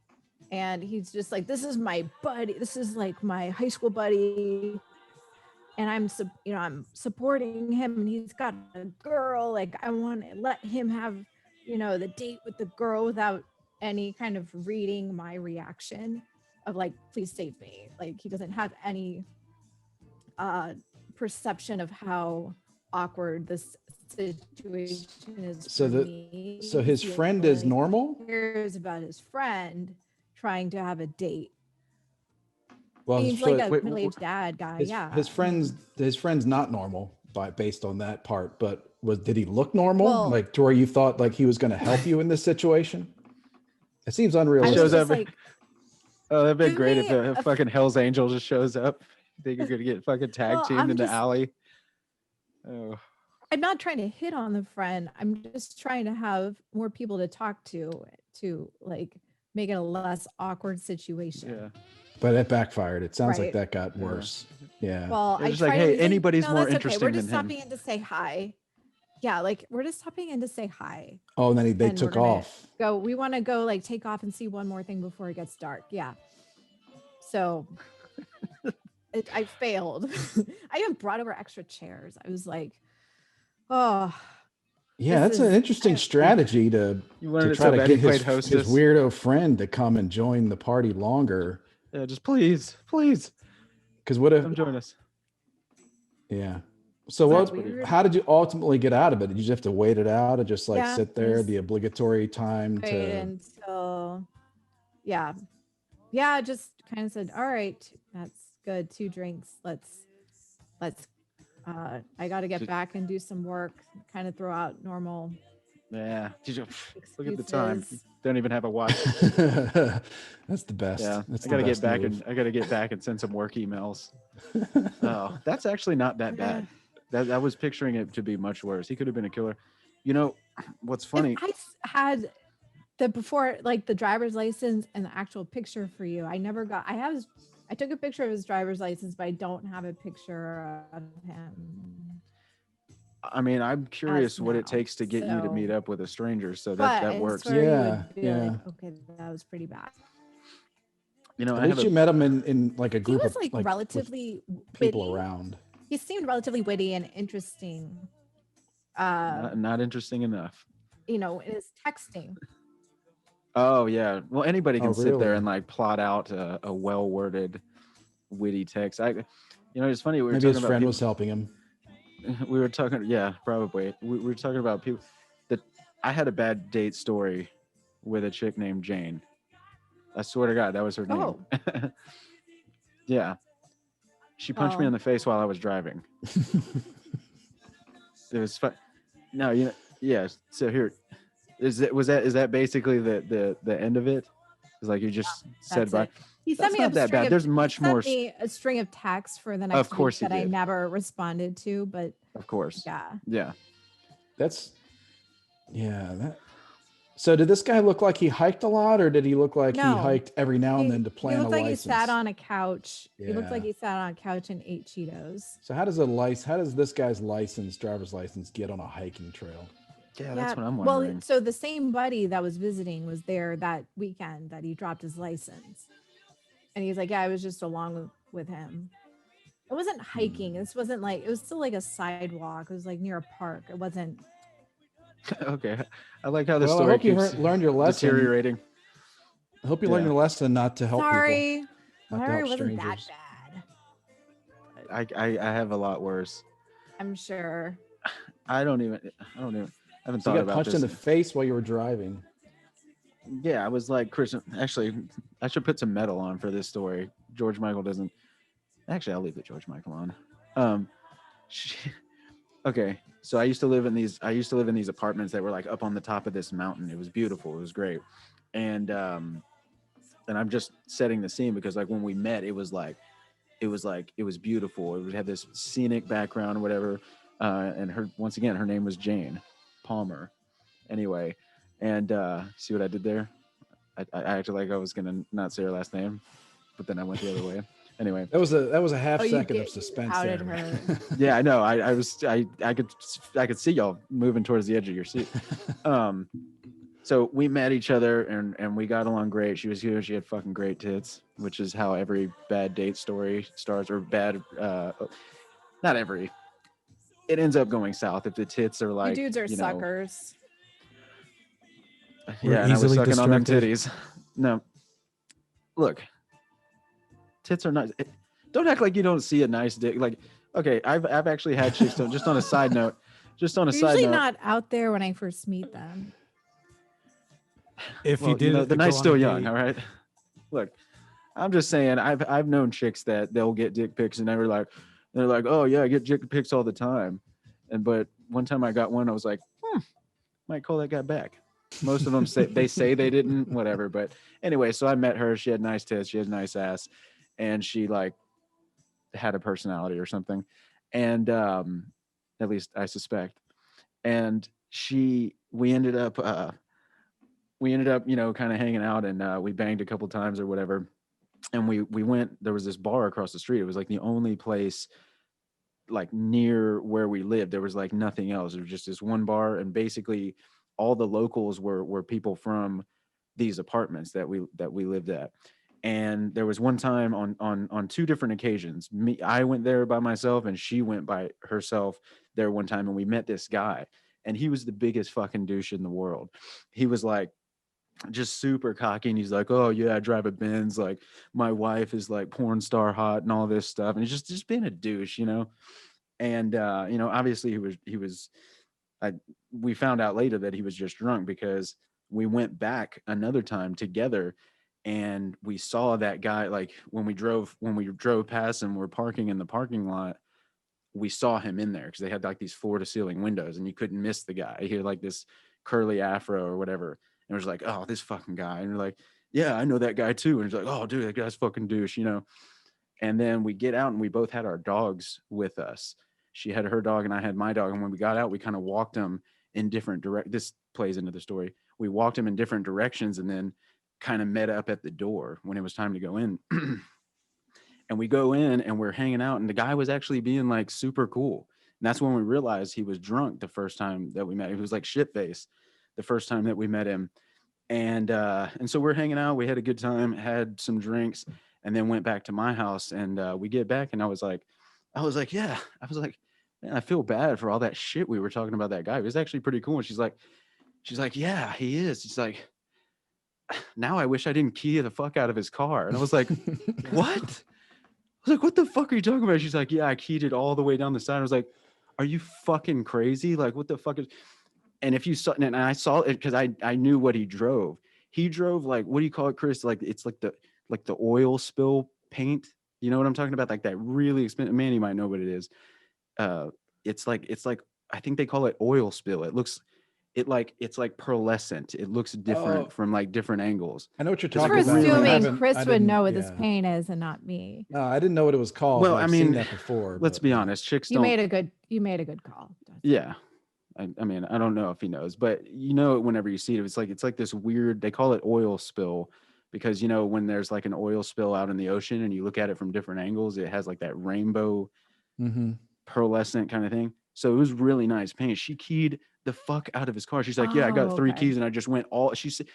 and he's just like, this is my buddy. This is like my high school buddy, and I'm supporting him, and he's got a girl. Like I want to let him have, the date with the girl without any kind of reading my reaction of like, please save me. Like he doesn't have any perception of how awkward this situation is So for the me. so his He friend is only normal? cares about his friend trying to have a date. Well, He's so like a wait, middle-aged dad guy. his, Yeah. his friend's not normal based on that part, but did he look normal? Well- Like to where you thought like he was going to help you in this situation? It seems I was unrealistic. Shows just up- like, Oh, that'd be Give great if me a a- fucking Hell's Angel just shows up. Think you're gonna get fucking tag Well, teamed I'm in the just- alley. Oh, I'm not trying to hit on the friend. I'm just trying to have more people to talk to like make it a less awkward situation. yeah. But it backfired. It sounds like Right. that got Yeah. worse. Yeah. Well, They're I just like, tried to hey, say, anybody's "No, more that's okay. interesting We're just than him." stopping in to say hi." Yeah, like we're just stopping in to say hi. Oh, and then they And took we're gonna off. We want to go like take off and see one more thing before it gets dark. Yeah. So I failed. I even brought over extra chairs. I was like, oh, Yeah, this that's an is- interesting strategy to You wanted it try so to bad get he played his hostess. weirdo friend to come and join the party longer. Yeah, just please, Because what if? come join us. Yeah. So That's what? weird. How did you ultimately get out of it? Did you just have to wait it out and just like Yeah, sit there, just the obligatory time wait to? until, yeah, just kind of said, all right, that's good. 2 drinks. Let's, I got to get Did- back and do some work, kind of throw out normal Yeah. Look at the time. Excuses. Don't even have a watch. That's the best. Yeah. That's I the gotta get best back move. and I gotta get back and send some work emails. Oh, that's actually not that bad. That I was picturing it to be much worse. He could have been a killer. You know, what's If funny? had the before, like the driver's license and the actual picture for you, I never got. I took a picture of his driver's license, but I don't have a picture of him I mean, I'm as curious what it now. takes to get you to meet So, up with a stranger. So but that I works. swear you Yeah, would be yeah. like, okay, that was pretty bad. You know, At I have least you a met him in like a He group was of like like with relatively people witty. around. He seemed relatively witty and interesting. Uh, not interesting enough. in his texting. Oh yeah. Well, anybody Oh, can sit there really? and like plot out a well-worded, witty text. It's funny. We were Maybe talking his about friend people. was helping him. We were talking. Yeah, probably. We were talking about people that I had a bad date story with a chick named Jane. I swear to God, that was her name. Oh, Yeah. She punched me in well, the face while I was driving. It was fun. No, yeah. So here, is that basically the end of it? It's like you just said that's bye. it. He sent That's me not that bad. There's much more. a string of texts for the Of next week course he that I did. never responded to, but Of course. yeah. Yeah. That's That. So did this guy look like he hiked a lot, or did he look like he No. hiked every now and He, then to he plan a looked like license? he sat on a couch. He looked like Yeah. he sat on a couch and ate Cheetos. So how does this guy's driver's license, get on a hiking trail? Yeah, that's what I'm Well, wondering. so the same buddy that was visiting was there that weekend that he dropped his license. And he's like, yeah, I was just along with him. It wasn't hiking. This wasn't like, it was still like a sidewalk. It was like near a park. It wasn't. Okay. I like how the Well, I story hope you keeps learned your lesson. deteriorating. I hope you learned Yeah. your lesson not to help people. Sorry. Not to Sorry, it help wasn't that strangers. bad. I have a lot worse. I'm sure. I haven't So thought you got about punched this. in the face while you were driving. Yeah, I was like, Chris, actually, I should put some metal on for this story. George Michael doesn't. Actually, I'll leave the George Michael on. Okay, so I used to live in these apartments that were like up on the top of this mountain. It was beautiful. It was great, and I'm just setting the scene because like when we met, it was beautiful. It would have this scenic background or whatever. And her name was Jane Palmer. Anyway, and see what I did there? I acted like I was gonna not say her last name, but then I went the other way. Anyway, That was a half Oh, you second did- of suspense outed there. her. yeah, I know. I could see y'all moving towards the edge of your seat. So we met each other and we got along great. She was huge. She had fucking great tits, which is how every bad date story starts, or bad. Not every. It ends up going south if the tits are like. You dudes are you know, suckers. We're Yeah, and I was easily sucking on them distracted. titties. No, look, tits are nice. Don't act like you don't see a nice dick. Like, okay, I've actually had chicks. Just on a side note, They're usually not out there when I first meet them. If Well, you did, the go night's on still a young. date- All right. Look, I'm just saying. I've known chicks that they'll get dick pics and they're like, oh yeah, I get dick pics all the time. But one time I got one, I was like, might call that guy back. Most of them say they didn't, whatever. But anyway, so I met her. She had nice tits. She had a nice ass, and she like had a personality or something. And at least I suspect. And we ended up, kind of hanging out, and we banged a couple times or whatever. And we went. There was this bar across the street. It was like the only place like near where we lived. There was like nothing else. There was just this one bar, and basically all the locals were people from these apartments that we lived at. And there was one time on two different occasions, I went there by myself and she went by herself there one time, and we met this guy, and he was the biggest fucking douche in the world. He was like just super cocky, and he's like, oh yeah, I drive a Benz, like my wife is like porn star hot and all this stuff, and he's just being a douche. And obviously I we found out later that he was just drunk, because we went back another time together and we saw that guy, like when we drove past and we're parking in the parking lot, we saw him in there because they had like these floor to ceiling windows and you couldn't miss the guy. He had like this curly afro or whatever. And we're just like, oh, this fucking guy. And we're like, yeah, I know that guy too. And he's like, oh, dude, that guy's fucking douche, you know? And then we get out and we both had our dogs with us. She had her dog and I had my dog. And when we got out, we kind of walked them in different this plays into the story. We walked them in different directions and then kind of met up at the door when it was time to go in. And we go in and we're hanging out and the guy was actually being like super cool. And that's when we realized he was drunk the first time that we met him. He was like shit faced the first time that we met him. And so we're hanging out. We had a good time, had some drinks, and then went back to my house. And we get back, and I was like, yeah. I was like, man, I feel bad for all that shit we were talking about that guy. He was actually pretty cool. And she's like, yeah, he is. She's like, now I wish I didn't key the fuck out of his car. And I was like, what? I was like, what the fuck are you talking about? She's like, yeah, I keyed it all the way down the side. I was like, are you fucking crazy? Like, what the fuck is? And if you saw, and I saw it because I knew what he drove. He drove like, what do you call it, Chris? Like it's like the oil spill paint. You know what I'm talking about? Like that really expensive. Manny might know what it is. It's like I think they call it oil spill. It's like pearlescent. It looks different from like different angles. I know what you're Just talking for about. but I assuming haven't- Chris I would didn't- know what this yeah. paint is and not me. No, I didn't know what it was called. Well, but I I've mean, seen that before. Let's but, be yeah. honest, chicks You don't. made a good call. Yeah. I mean, I don't know if he knows, but you know it whenever you see it. It's like this weird, they call it oil spill because, you know, when there's like an oil spill out in the ocean and you look at it from different angles, it has like that rainbow pearlescent kind of thing. So it was really nice paint. She keyed the fuck out of his car. She's like, yeah, I got 3 okay. keys and I just went all, she said,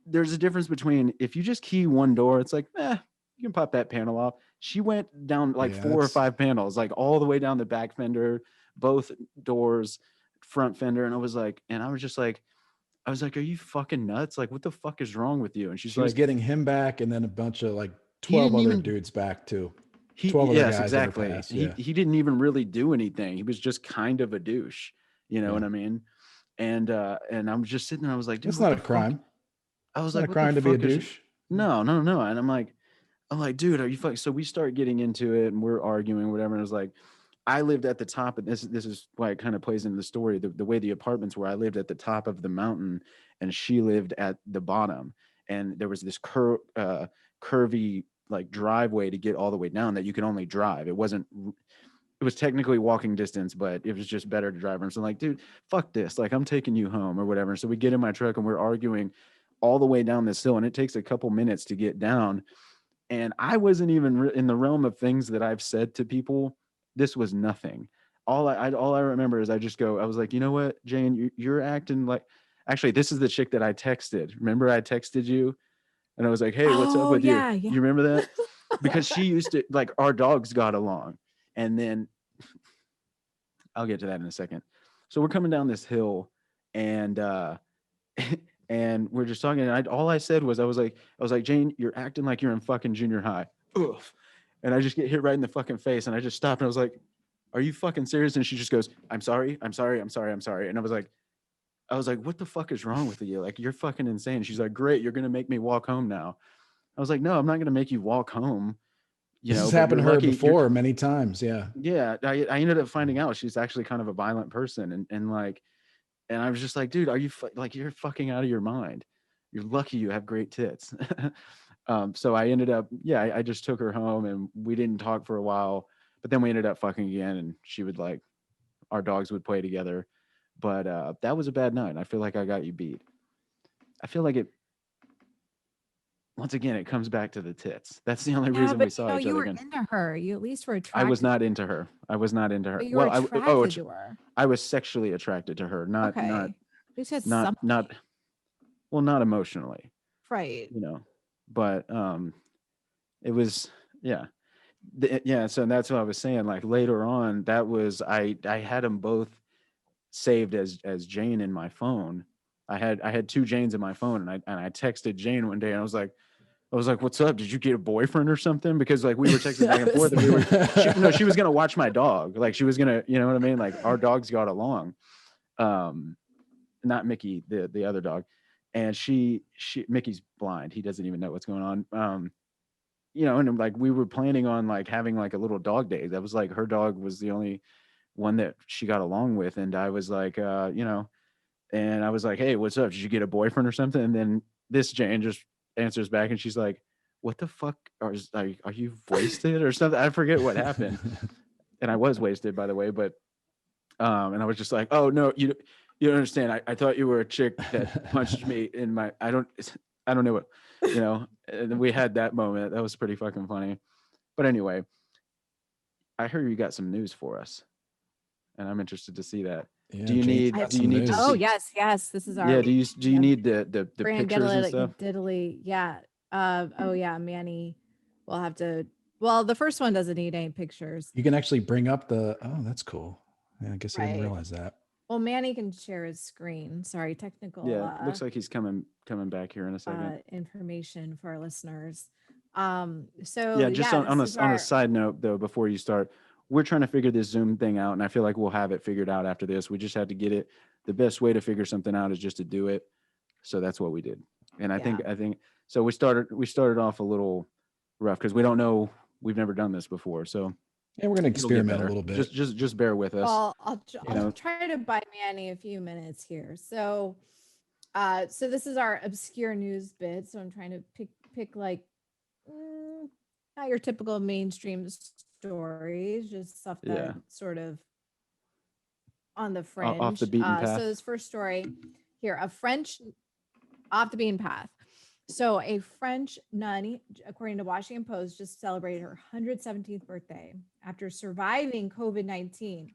there's a difference between if you just key one door, it's like, you can pop that panel off. She went down like Yeah, 4 or that's- 5 panels, like all the way down the back fender, both doors, front fender. And I was just like, are you fucking nuts? Like, what the fuck is wrong with you? And she's She like, was getting him back and then a bunch of like He 12 didn't other even- dudes back too. 12 other yes, guys exactly. in her past, He yeah. he didn't even really do anything. He was just kind of a douche. You know Yeah. what I mean? And I'm just sitting there. I was like, dude, It's what not a the fuck? crime. I was It's not like, a what the crime to be a fuck is- douche. No. And I'm like, dude, are you fucking? So we start getting into it and we're arguing, whatever. And it was like, I lived at the top, and this is why it kind of plays into the story. The way the apartments were, I lived at the top of the mountain, and she lived at the bottom. And there was this curvy like driveway to get all the way down that you could only drive. It was technically walking distance, but it was just better to drive. And so I'm like, dude, fuck this. Like, I'm taking you home or whatever. So we get in my truck and we're arguing all the way down this hill, and it takes a couple minutes to get down. And I wasn't even in the realm of things that I've said to people. This was nothing. All I remember is I was like, you know what, Jane, you're acting like. Actually, this is the chick that I texted. Remember, I texted you, and I was like, hey, what's up with yeah. you? You remember that? Because she used to, like, our dogs got along, and then I'll get to that in a second. So we're coming down this hill, and and we're just talking. And all I said was, I was like, Jane, you're acting like you're in fucking junior high. Ugh. And I just get hit right in the fucking face. And I just stopped and I was like, are you fucking serious? And she just goes, I'm sorry. And I was like, what the fuck is wrong with you? Like, you're fucking insane. She's like, great, you're gonna make me walk home now. I was like, no, I'm not gonna make you walk home. This has but happened to you're her lucky- before many times. Yeah. Yeah, I ended up finding out she's actually kind of a violent person, and I was just like, dude, are you like, you're fucking out of your mind? You're lucky you have great tits. So I ended up, I just took her home and we didn't talk for a while, but then we ended up fucking again, and she would like, our dogs would play together. But that was a bad night. I feel like I got you beat. I feel like it. Once again, it comes back to the tits. That's the only reason we saw each you other were again. into her. You at least were I attracted. was not into her. But you were attracted to her. I was sexually attracted to her, not Okay. not At least had not something. not well, not emotionally, Right. you know. But it was so that's what I was saying. Like, later on, that was I had them both saved as Jane in my phone. I had 2 Janes in my phone, and I texted Jane one day, and I was like, what's up? Did you get a boyfriend or something? Because like we were texting back and forth, and she was gonna watch my dog. Like, she was gonna, you know what I mean? Like, our dogs got along. Not Mickey, the other dog. And Mickey's blind. He doesn't even know what's going on. And like, we were planning on like having like a little dog day. That was like, her dog was the only one that she got along with. And I was like, And I was like, "Hey, what's up? Did you get a boyfriend or something?" And then this Jane just answers back, and she's like, "What the fuck? Are you wasted or something?" I forget what happened, and I was wasted, by the way. But and I was just like, "Oh no, you don't understand. I thought you were a chick that punched me in my. I don't know what, you know." And then we had that moment. That was pretty fucking funny. But anyway, I heard you got some news for us, and I'm interested to see that. Yeah, Do you Jane's need got do you some need to Oh see? news. yes, yes. This is Yeah, our do you yeah, need the Grand pictures and stuff? Diddly. Yeah. Oh yeah, Manny. We'll have to. Well, the first one doesn't need any pictures, You can actually bring up the. Oh, that's cool. Yeah, I guess I didn't right? realize that. Well, Manny can share his screen. Sorry, technical Yeah, looks like he's coming back here in a second. information for our listeners. Yeah, So just yeah, this is on a our side note though, before you start, we're trying to figure this Zoom thing out, and I feel like we'll have it figured out after this. We just had to get it. The best way to figure something out is just to do it. So that's what we did. And yeah. I think so. We started off a little rough because we don't know. We've never done this before, so Yeah, we're gonna it'll get experiment a better. little bit. Just bear with us. Well, You I'll know, try to buy Manny a few minutes here. So so this is our obscure news bit. So I'm trying to pick like not your typical mainstream stories, just stuff yeah, that sort of on the off the fringe. beaten path. So this first story here, a French off the beaten path. So a French nun, according to Washington Post, just celebrated her 117th birthday after surviving COVID-19.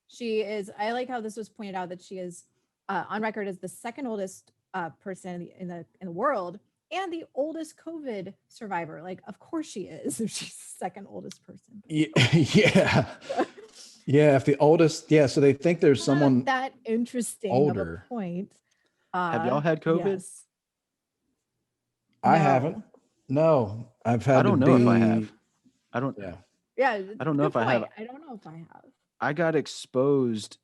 She is. I like how this was pointed out that she is on record as the second oldest person in the world and the oldest COVID survivor. Like, of course she is. If she's the second oldest person. Yeah, yeah, yeah. If the oldest, yeah. So they think there's Not someone that interesting older. of a point. Have y'all had COVID? Yes. I No. haven't. No, I've I had to don't know if I have. be. I don't. Yeah. Yeah. I don't know Good if I have. point. I don't know if I have. I got exposed.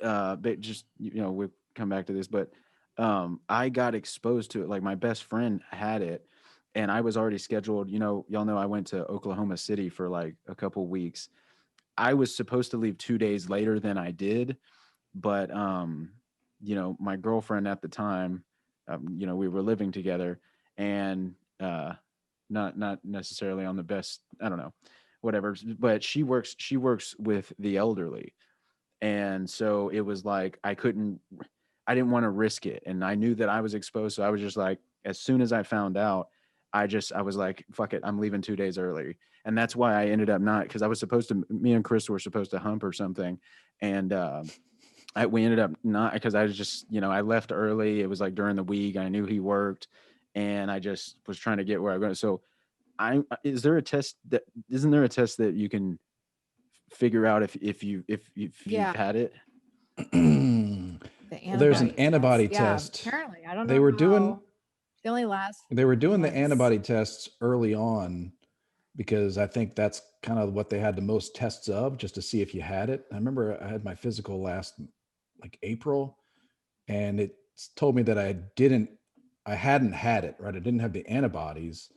But just we'll come back to this, but I got exposed to it. Like my best friend had it, and I was already scheduled. Y'all know I went to Oklahoma City for like a couple weeks. I was supposed to leave 2 days later than I did, but my girlfriend at the time, we were living together, and not necessarily on the best. I don't know, whatever. But she works with the elderly, and so it was like I didn't want to risk it, and I knew that I was exposed, so I was just like, as soon as I found out, I was like, fuck it, I'm leaving 2 days early. And that's why I ended up not, because I was supposed to, me and Chris were supposed to hump or something, and we ended up not, because I was just, I left early. It was like during the week, I knew he worked, and I just was trying to get where I'm going. So isn't there a test that you can figure out if you've Yeah. had it? The Well, there's an antibody antibody Yeah, test. apparently. I don't know. They were doing how- They only last. they were doing the months. antibody tests early on because I think that's kind of what they had the most tests of, just to see if you had it. I remember I had my physical last like April, and it told me that I hadn't had it, right? I didn't have the antibodies,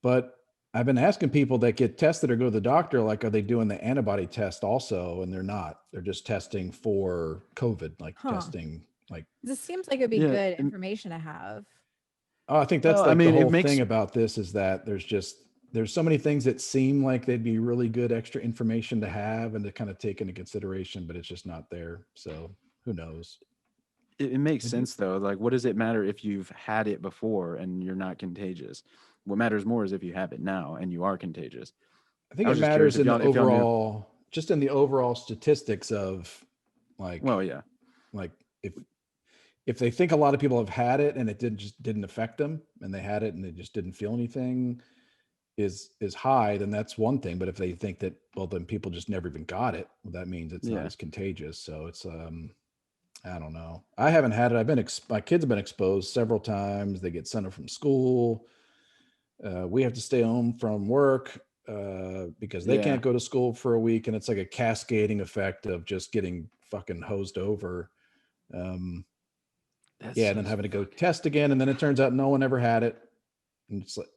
but I've been asking people that get tested or go to the doctor, like, are they doing the antibody test also? And they're not. They're just testing for COVID, like Huh. testing, like, This seems like it'd be Yeah, good and- information to have. oh, I think that's Well, I like mean, the it whole makes- thing about this is that there's so many things that seem like they'd be really good extra information to have and to kind of take into consideration, but it's just not there. So who knows? It makes Did you- sense though. Like, what does it matter if you've had it before and you're not contagious? What matters more is if you have it now and you are contagious. I think I it was just curious matters if in the y'all knew. overall, just in the overall statistics of like, Well, yeah, like if they think a lot of people have had it and it didn't affect them, and they had it and they just didn't feel anything is high, then that's one thing. But if they think that, well, then people just never even got it, well, that means it's not Yeah. as contagious. So it's I don't know. I haven't had it. My kids have been exposed several times. They get sent home from school. We have to stay home from work because they Yeah. can't go to school for a week, and it's like a cascading effect of just getting fucking hosed over. That's Yeah, and then having to go test again, and then it turns out no one ever had it, and it's like,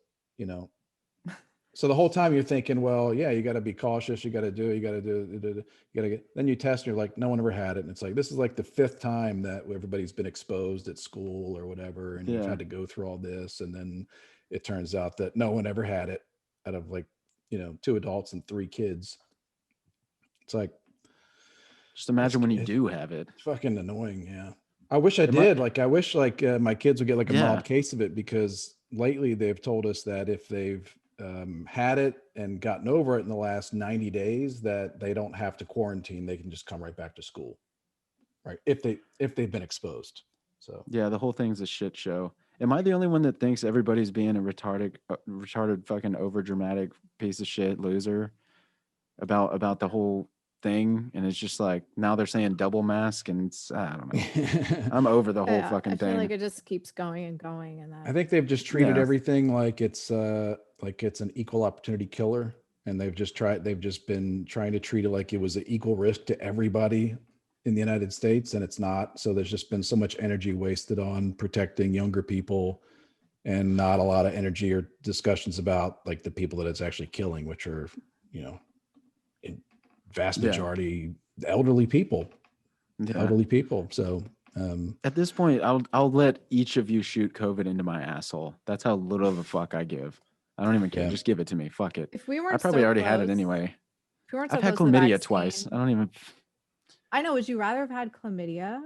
So the whole time you're thinking, well, yeah, you got to be cautious. You got to do it. You got to do it. You got to get. Then you test, and you're like, no one ever had it, and it's like this is like the 5th time that everybody's been exposed at school or whatever, and you've Yeah. had to go through all this, and then it turns out that no one ever had it out of like 2 adults and 3 kids. It's like Just imagine when you it- do have it. it's fucking annoying. Yeah, I wish I It might- did. Like I wish my kids would get like a Yeah. mild case of it, because lately they've told us that if they've had it and gotten over it in the last 90 days, that they don't have to quarantine. They can just come right back to school, right? If they've been exposed. So Yeah, the whole thing's a shit show. Am I the only one that thinks everybody's being a retarded fucking over dramatic piece of shit loser about the whole thing? And it's just like now they're saying double mask, and it's, I don't know. I'm over the whole Yeah, fucking I feel thing. like it just keeps going and going, and I think they've just treated Yeah. everything like it's an equal opportunity killer, and they've just been trying to treat it like it was an equal risk to everybody in the United States, and it's not. So there's just been so much energy wasted on protecting younger people, and not a lot of energy or discussions about like the people that it's actually killing, which are in vast Yeah. majority elderly people. Yeah. So At this point, I'll let each of you shoot COVID into my asshole. That's how little of a fuck I give. I don't even care. Yeah. Just give it to me. Fuck it. if we weren't, I probably so already had it close- anyway. If we weren't I've so had close to the chlamydia twice. vaccine- I don't even. I know. Would you rather have had chlamydia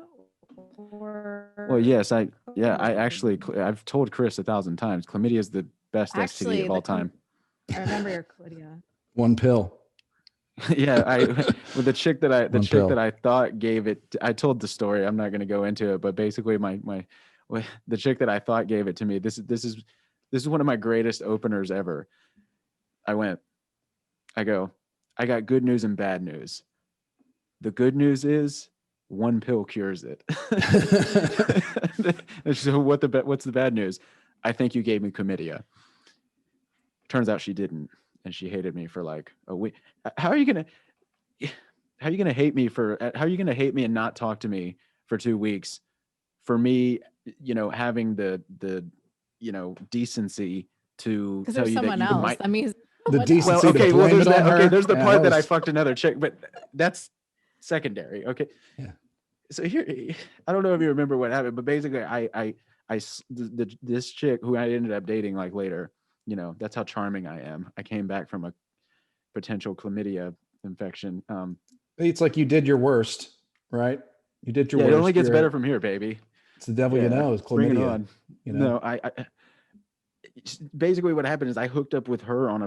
or? Well, yes, I COVID? actually I've told Chris 1,000 times. Chlamydia is the best Actually, STD of all the chlam- time. I remember your chlamydia. one pill. Yeah, I with the chick that One pill. I thought gave it. I told the story. I'm not going to go into it, but basically, the chick that I thought gave it to me. This is one of my greatest openers ever. I go, I got good news and bad news. The good news is one pill cures it. And so what's the bad news? I think you gave me chlamydia. Turns out she didn't, and she hated me for like a week. How are you gonna hate me and not talk to me for 2 weeks for me, having the decency to Because tell there's you that someone you else. might. That means The someone decency else. Well, to okay, blame there's it on her? there's the Yeah, part that that I was- fucked another chick, but that's secondary. Okay. Yeah. So here, I don't know if you remember what happened, but basically, this chick who I ended up dating like later, that's how charming I am. I came back from a potential chlamydia infection. It's like you did your worst, right? You did your Yeah, worst. it only gets You're- better from here, baby. It's the devil Yeah, you know is bring it chlamydia. on. You know? No, I basically what happened is I hooked up with her on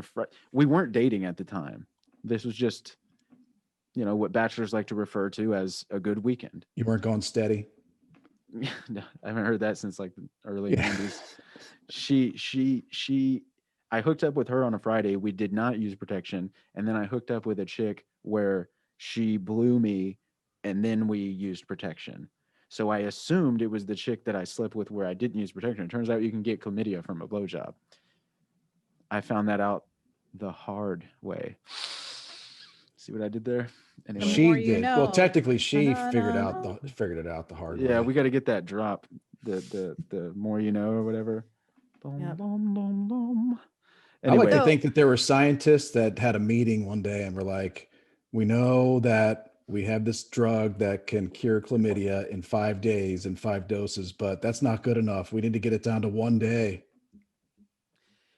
we weren't dating at the time. This was just, what bachelors like to refer to as a good weekend. You weren't going steady. No, I haven't heard that since like the early Yeah. 90s. I hooked up with her on a Friday. We did not use protection. And then I hooked up with a chick where she blew me and then we used protection. So I assumed it was the chick that I slept with where I didn't use protection. It turns out you can get chlamydia from a blowjob. I found that out the hard way. See what I did there? Anyway. She more you did. Well, know. technically, she Na, na, figured na, out na. figured it out the hard way. Yeah, we got to get that drop. The more you know or whatever. Boom, Yep. boom, boom, boom. I like to So- think that there were scientists that had a meeting one day and were like, "We know that we have this drug that can cure chlamydia in 5 days in 5 doses, but that's not good enough. We need to get it down to 1 day."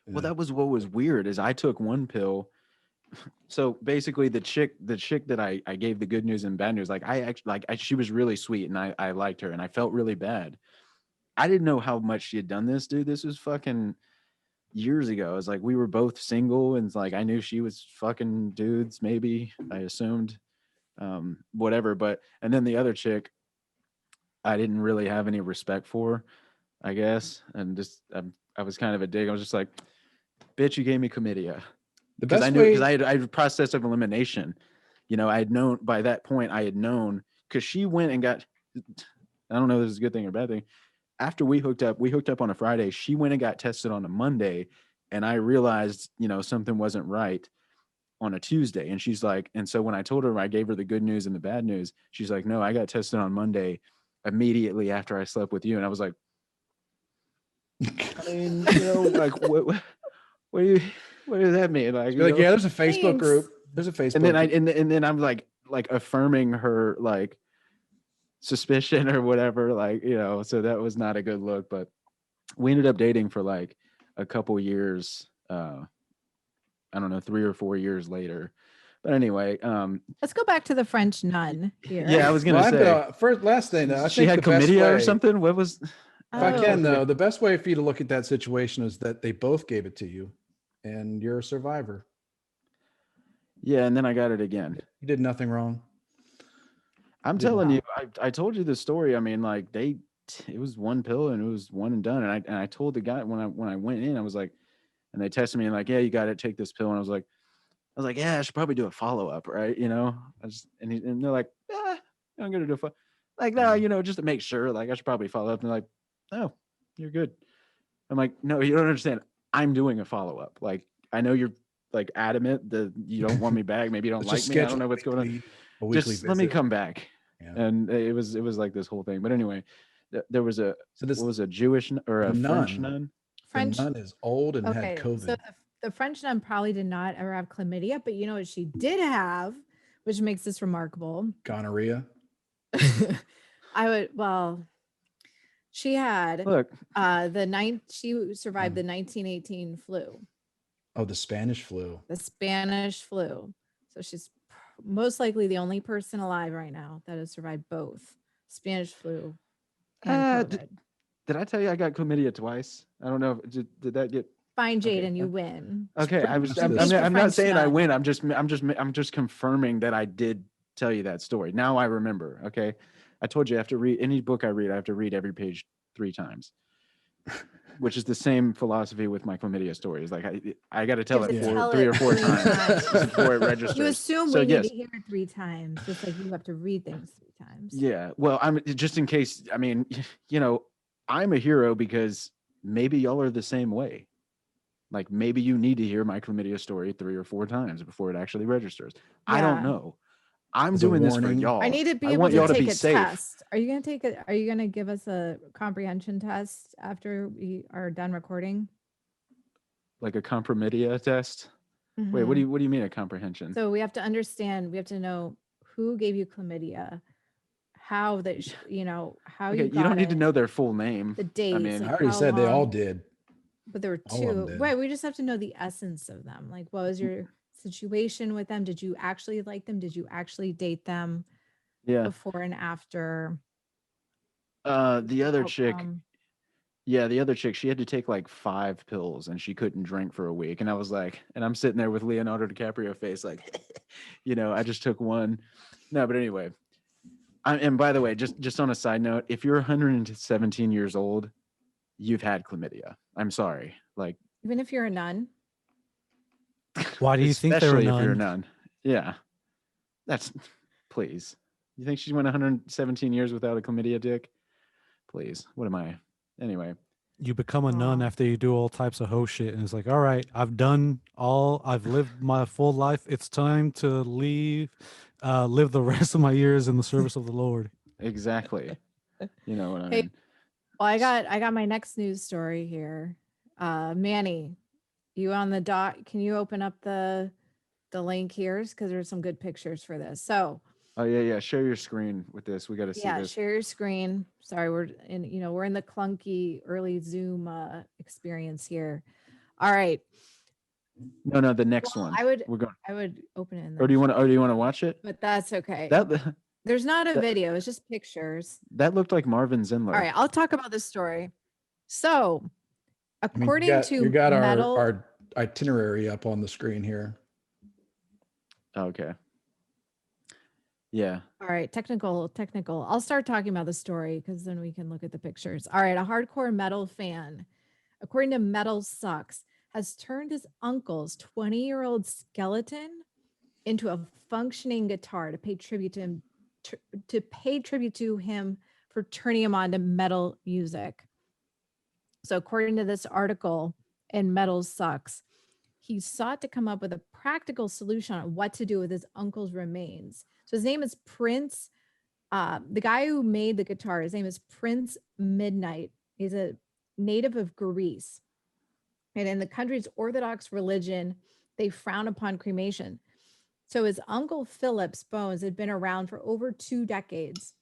Well, that was what was weird is I took one pill. So basically the chick that I gave the good news and bad news, she was really sweet and I liked her and I felt really bad. I didn't know how much she had done this, dude. This was fucking years ago. It's like we were both single and it's like I knew she was fucking dudes, maybe. I assumed. Whatever. And then the other chick I didn't really have any respect for, I guess. And just I was kind of a dig. I was just like, bitch, you gave me chlamydia. the Because best I knew way. because I had a process of elimination. I had known by that point, because she went and got, I don't know if this is a good thing or a bad thing. After we hooked up on a Friday. She went and got tested on a Monday. And I realized, something wasn't right on a Tuesday. And she's like, and so when I told her I gave her the good news and the bad news, she's like, no, I got tested on Monday immediately after I slept with you. And I was like, I mean, like what do you, What does that mean? Like, You're like, you know? yeah, there's a Facebook Thanks. group. There's a Facebook. And then group. and then I'm like affirming her like suspicion or whatever, like, you know. So that was not a good look, but we ended up dating for like a couple years. I don't know, 3 or 4 years later. But anyway, Let's go back to the French nun here. yeah, I was gonna say first last thing though, I she think had the best chlamydia or way- something. What was? If I Oh. can though, the best way for you to look at that situation is that they both gave it to you, and you're a survivor. Yeah, and then I got it again. You did nothing wrong. I'm Didn't telling you, I told you the story. I mean, like it was one pill and it was one and done. And I told the guy when I went in, I was like, and they tested me and like, yeah, you got to take this pill. And I was like, yeah, I should probably do a follow up, right? You know, and they're like, I'm gonna do a like, no, you know, just to make sure. Like, I should probably follow up. And they're like, oh, you're good. I'm like, no, you don't understand. I'm doing a follow up. Like, I know you're like adamant that you don't want me back. Maybe you don't like me. I don't know what's going on. Just let me come back. Yeah. And it was like this whole thing. But anyway, there was a what was a Jewish or a French nun. French The nun is old and okay, had COVID. so the French nun probably did not ever have chlamydia, but you know what she did have, which makes this remarkable. Gonorrhea. She had Look, she survived the 1918 flu. Oh, the Spanish flu. The Spanish flu. So she's most likely the only person alive right now that has survived both Spanish flu and COVID. Did I tell you I got chlamydia twice? I don't know. Did that get Fine, okay. Jaden, you win. okay? I'm not saying I win. I'm just confirming that I did tell you that story. Now I remember. Okay, I told you I have to read any book I read. I have to read every page 3 times, which is the same philosophy with my chlamydia stories. Like I got to tell it 3 or 4 times before it registers. You assume so we yes. need to hear it 3 times, just like you have to read things 3 times. Yeah. Well, I'm just in case. I mean, you know, I'm a hero because maybe y'all are the same way. Like maybe you need to hear my chlamydia story 3 or 4 times before it actually registers. I don't know. I'm doing this for y'all. I need to be able to take a test. Are you going to give us a comprehension test after we are done recording? Like a compromidia test? Mm-hmm. Wait, what do you mean a comprehension? So we have to understand, we have to know who gave you chlamydia, how that, how okay, you got you don't need it, to know their full name. the dates. I mean, I already said they all did. But there were All of them 2. did. Right. We just have to know the essence of them. Like, what was your situation with them? Did you actually like them? Did you actually date them? Yeah. Before and after? The other chick, the other chick, she had to take like 5 pills and she couldn't drink for a week. And I was like, and I'm sitting there with Leonardo DiCaprio face, like, you know, I just took one. No, but anyway. And by the way, just on a side note, if you're 117 years old, you've had chlamydia. I'm sorry. Like, even if you're a nun. Why do you think they're a nun? Especially if you're a nun. Yeah. That's please. You think she went 117 years without a chlamydia dick? Please. What am I? Anyway. You become a nun after you do all types of hoe shit, and it's like, all right, I've lived my full life. It's time to live the rest of my years in the service of the Lord. Exactly. You know what I mean? Well, I got my next news story here. Manny, you on the dot? Can you open up the link here? Because there's some good pictures for this. So. Oh yeah. Share your screen with this. We got to see this. Yeah, share your screen. Sorry, we're in the clunky early Zoom experience here. All right. No, the next one. I would open it. Or do you want to watch it? But that's okay. There's not a video. It's just pictures. That looked like Marvin Zindler. All right, I'll talk about this story. So, according to you got our itinerary up on the screen here. Okay. Yeah. All right. Technical. I'll start talking about the story because then we can look at the pictures. All right. A hardcore metal fan, according to Metal Sucks, has turned his uncle's 20-year-old skeleton into a functioning guitar to pay tribute to him for turning him on to metal music. So according to this article in Metal Sucks, he sought to come up with a practical solution on what to do with his uncle's remains. So his name is Prince. The guy who made the guitar, his name is Prince Midnight. He's a native of Greece. And in the country's Orthodox religion, they frown upon cremation. So his uncle Philip's bones had been around for over 2 decades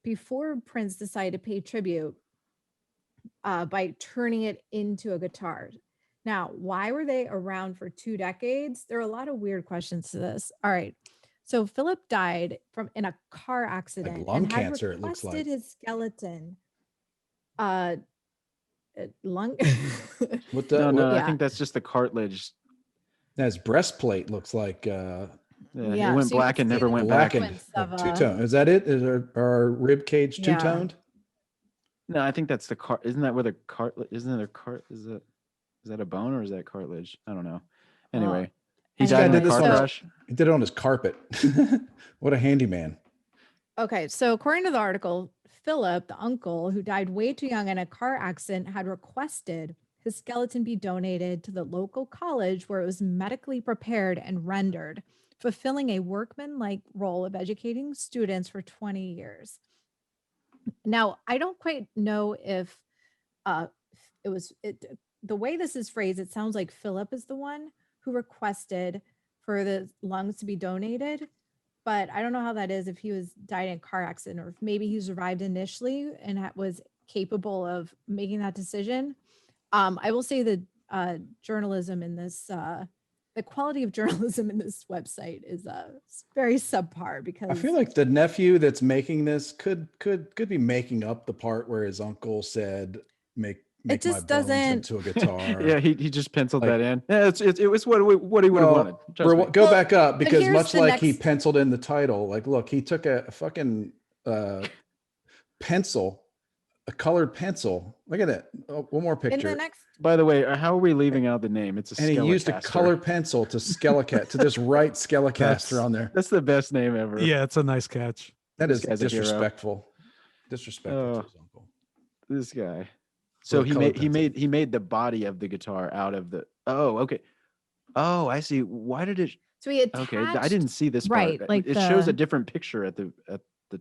before Prince decided to pay tribute by turning it into a guitar. Now, why were they around for 2 decades? There are a lot of weird questions to this. All right. So Philip died from in a car accident lung and had cancer, it looks requested like. his skeleton. Uh, lung. What the? No, what- no, I Yeah. think that's just the cartilage. His breastplate looks like Yeah, Yeah, it went so you black can and see never the went back. blackened, sequence like of, two-tone. Is that it? Is our rib cage Yeah. two-toned? No, I think that's the cart. Isn't that where the cartilage? Isn't it a cart? Is that a bone or is that cartilage? I don't know. Anyway, he This died guy in a did this car on his, crash. he did it on his carpet. What a handyman. Okay, so according to the article, Philip, the uncle who died way too young in a car accident, had requested his skeleton be donated to the local college where it was medically prepared and rendered, fulfilling a workman-like role of educating students for 20 years. Now, I don't quite know if uh it was it the way this is phrased, it sounds like Philip is the one who requested for the lungs to be donated, but I don't know how that is if he was died in a car accident or if maybe he survived initially and was capable of making that decision. I will say that journalism in this the quality of journalism in this website is very subpar because I feel like the nephew that's making this could be making up the part where his uncle said, make my just bones doesn't- into a guitar. Yeah, he just penciled Like- that in. Yeah, it was what he would have wanted. Trust me. Go Well, back up but because here's much the like he next- penciled in the title, like look, he took a fucking pencil, a colored pencil. Look at that. Oh, one more in picture. the next By the way, how are we leaving out the name? It's a And he used a Skelecaster. color pencil to Skelecat to just write Skelecaster on there. That's the best name ever. Yeah, it's a nice catch. That This is guy's a hero. disrespectful. Disrespectful Oh. to his uncle. This guy. So With a colored pencil. he made the body of the guitar out of the. Oh, okay. Oh, I see. Why did it? so he attached, Okay, I didn't see this right, part. like it shows a the- different picture at the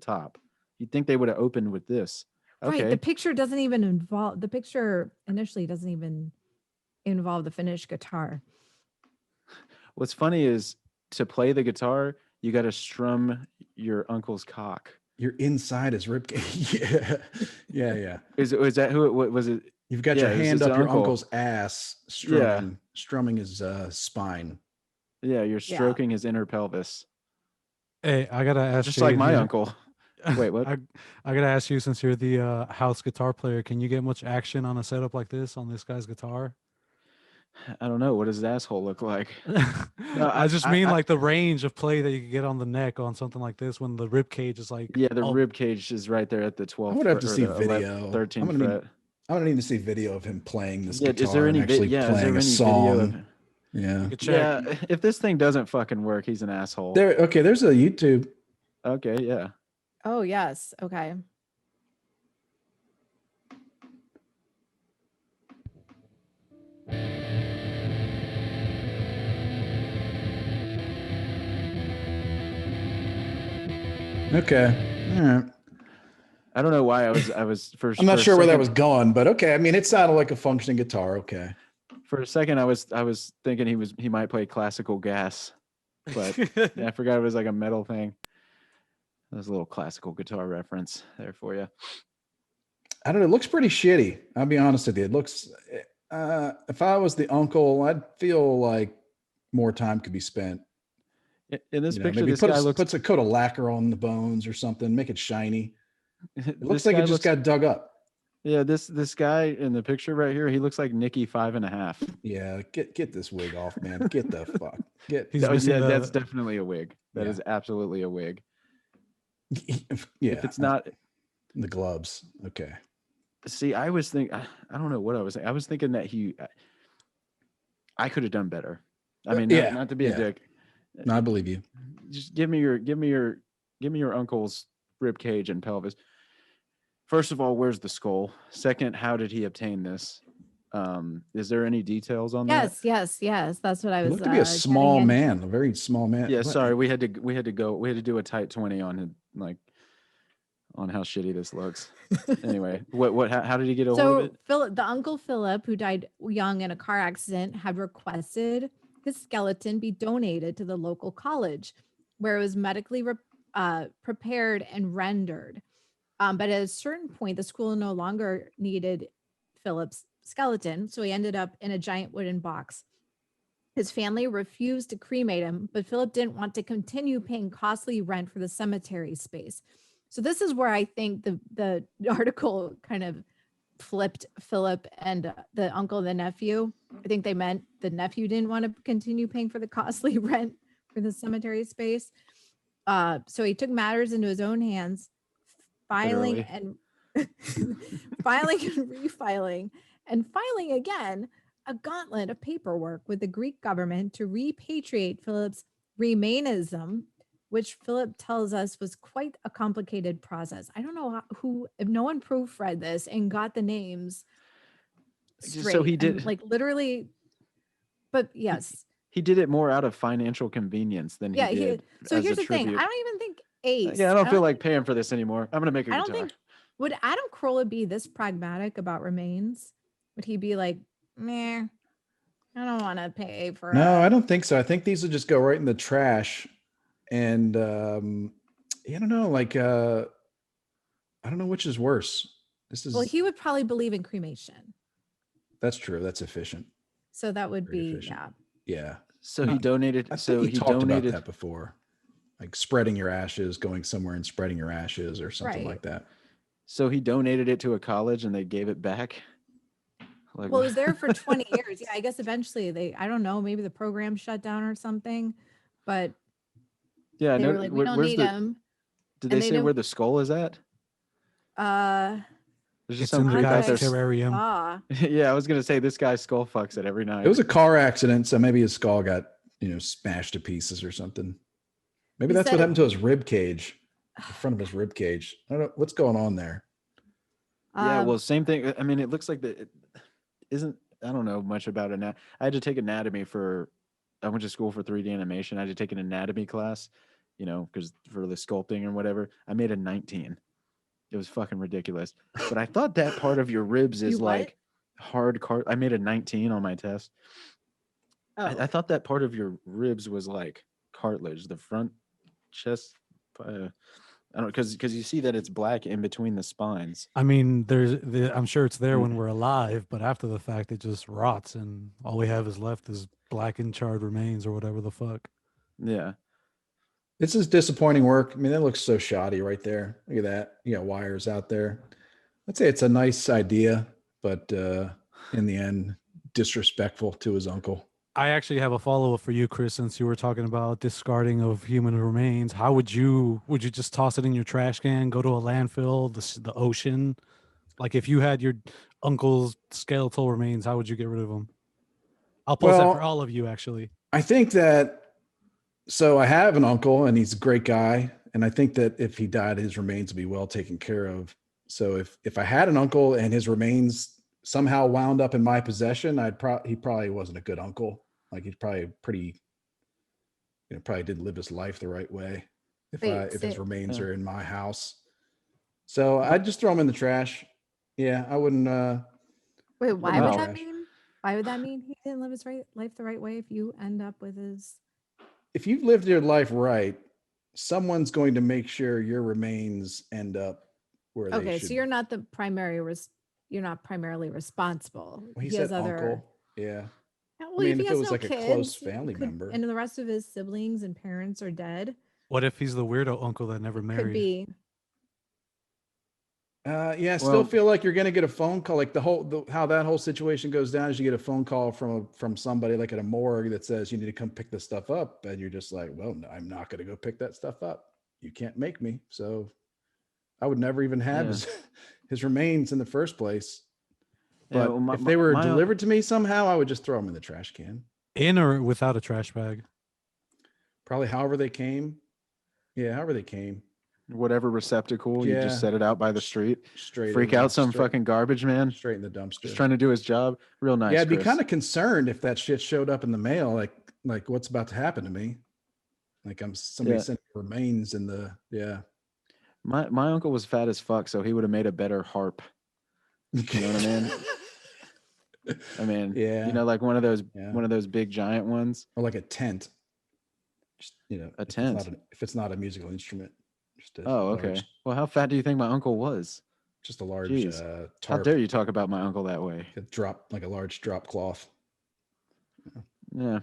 top. You'd think they would have opened with this. Okay. Right, the picture doesn't even involve the picture initially doesn't even involve the finished guitar. What's funny is to play the guitar, you got to strum your uncle's cock. You're inside his ribcage. Yeah. Is that who? What was it? You've got Yeah, your it was hand his up your uncle. uncle's ass, Yeah. strumming his spine. Yeah, you're Yeah. stroking his inner pelvis, Hey, I gotta ask just like Shade my here. uncle. Wait, what? I gotta ask you, since you're the house guitar player, can you get much action on a setup like this on this guy's guitar? I don't know. What does his asshole look like? I just mean I- like the range of play that you could get on the neck on something like this when the rib cage is like Yeah, the all- rib cage is right there at the 12th. I would have to or see the 11th, video. 13th I'm gonna fret. I don't need to see video of him playing this Yeah, guitar is there any and actually is there playing any a video song. of Yeah. You could check. Yeah, if this thing doesn't fucking work, he's an asshole. There's a YouTube. Okay, yeah. Oh yes, okay. Okay. All right. I don't know why I was first. I'm not for a sure where that second- was going, but okay. I mean, it sounded like a functioning guitar. Okay. For a second, I was thinking he might play classical gas, but I forgot it was like a metal thing. There's a little classical guitar reference there for you. I don't know. It looks pretty shitty. I'll be honest with you. It looks, if I was the uncle, I'd feel like more time could be spent. In this You know, picture, maybe this guy looks. puts a coat of lacquer on the bones or something, make it shiny. It looks this like guy it just looks- got dug up. Yeah, this guy in the picture right here, he looks like Nicky 5.5. Yeah, get this wig off, man. Get the fuck. Get He's Oh, missing yeah, the- that's definitely a wig. That Yeah. is absolutely a wig. yeah. If it's not, the gloves. Okay. see, I was thinking, I don't know what I was thinking. I was thinking that I could have done better. I mean, yeah, not to be yeah. a dick. No, I believe you. Just give me your uncle's rib cage and pelvis. First of all, where's the skull? Second, how did he obtain this? Is there any details on that? Yes. That's what I He was. looked to be a getting small into. man, a very small man. Yeah, What? sorry, we had to do a tight 20 on him, like on how shitty this looks. Anyway, how did he get a hold of So it? Philip, the uncle Philip, who died young in a car accident, had requested his skeleton be donated to the local college, where it was medically prepared and rendered. But at a certain point, the school no longer needed Philip's skeleton, so he ended up in a giant wooden box. His family refused to cremate him, but Philip didn't want to continue paying costly rent for the cemetery space. So this is where I think the article kind of flipped Philip and the uncle and the nephew. I think they meant the nephew didn't want to continue paying for the costly rent for the cemetery space. So he took matters into his own hands, filing Literally. and filing and refiling and filing again a gauntlet of paperwork with the Greek government to repatriate Philip's remainism, which Philip tells us was quite a complicated process. I don't know who, if no one proofread this and got the names straight. So he did, and, like literally, but yes. He did it more out of financial convenience than he did. So as here's a the thing. tribute. I don't even think Ace. Yeah, I don't feel like paying for this anymore. I'm gonna make a I guitar. don't think, would Adam Carolla be this pragmatic about remains? Would he be like, meh, I don't want to pay for No, I don't think so. I think these will just go right in the trash. And I don't know, like I don't know which is worse. This is Well, he would probably believe in cremation. that's true. That's efficient. So that would Very be, efficient. Yeah. So he donated. I So think he talked donated about that before. Like spreading your ashes, going somewhere and spreading your ashes or something Right. like that. So he donated it to a college and they gave it back. Like, well, it was there for 20 years. Yeah, I guess eventually I don't know, maybe the program shut down or something, but yeah, they no. were like, we don't Where's need the? him. Did and they they say don't- where the skull is at? Uh, There's just It's in some the freak out guy's there. terrarium. ah, Yeah, I was gonna say this guy skull fucks it every night. It was a car accident, so maybe his skull got, smashed to pieces or something. Maybe He that's said what it- happened to his rib cage, the front of his rib cage. I don't know what's going on there. Yeah, um, well, same thing. I mean, it looks like it isn't. I don't know much about it now. I had to take anatomy for. I went to school for 3D animation. I had to take an anatomy class, because for the sculpting or whatever. I made a 19. It was fucking ridiculous. But I thought that part of your ribs is You what? like hard I made a 19 on my test. oh, I thought that part of your ribs was like cartilage, the front chest. I don't because you see that it's black in between the spines. I mean, I'm sure it's there when we're alive, but after the fact, it just rots, and all we have is left is blackened, charred remains or whatever the fuck. Yeah. This is disappointing work. I mean, that looks so shoddy right there. Look at that. You got wires out there. I'd say it's a nice idea, but in the end, disrespectful to his uncle. I actually have a follow-up for you, Chris, since you were talking about discarding of human remains. How would you just toss it in your trash can, go to a landfill, the ocean? Like if you had your uncle's skeletal remains, how would you get rid of them? I'll post that for all of you, actually. I think that, so I have an uncle and he's a great guy. And I think that if he died, his remains would be well taken care of. So if I had an uncle and his remains somehow wound up in my possession, he probably wasn't a good uncle. Like he's probably pretty, probably didn't live his life the right way. If his remains are in my house, so I'd just throw them in the trash. Yeah, I wouldn't. wait, why Wow. would that mean? Why would that mean he didn't live his life the right way if you end up with his? If you've lived your life right, someone's going to make sure your remains end up where they Okay, should. so you're not the primary you're not primarily responsible. Well, he has said uncle. Yeah. Well, mean, if he if it has was no like a kids, close family member. and the rest of his siblings and parents are dead, What if he's the weirdo uncle that never could married? be. Yeah, I still Well- feel like you're going to get a phone call. Like how that whole situation goes down is you get a phone call from somebody like at a morgue that says you need to come pick this stuff up, and you're just like, well, no, I'm not going to go pick that stuff up. You can't make me. So I would never even have his remains in the first place. Yeah, But well, if they were my- delivered to me somehow, I would just throw them in the trash can. In or without a trash bag? Probably however they came. Yeah, however they came. Whatever receptacle, you Yeah. just set it out by the street. Straight Freak in, out some straight- fucking garbage man. straight in the dumpster. Just trying to do his job. Real nice. Yeah, I'd be Chris. kind of concerned if that shit showed up in the mail. Like what's about to happen to me? Like somebody Yeah. sending remains in the My uncle was fat as fuck, so he would have made a better harp. You know what I mean? I mean, Yeah. you know, like one of those big giant ones. Or like a tent. Just A tent. if it's not a musical instrument, just a Oh, large, okay. Well, how fat do you think my uncle was? just a large Jeez. How tarp. dare you talk about my uncle that way? Like a large drop cloth. Yeah.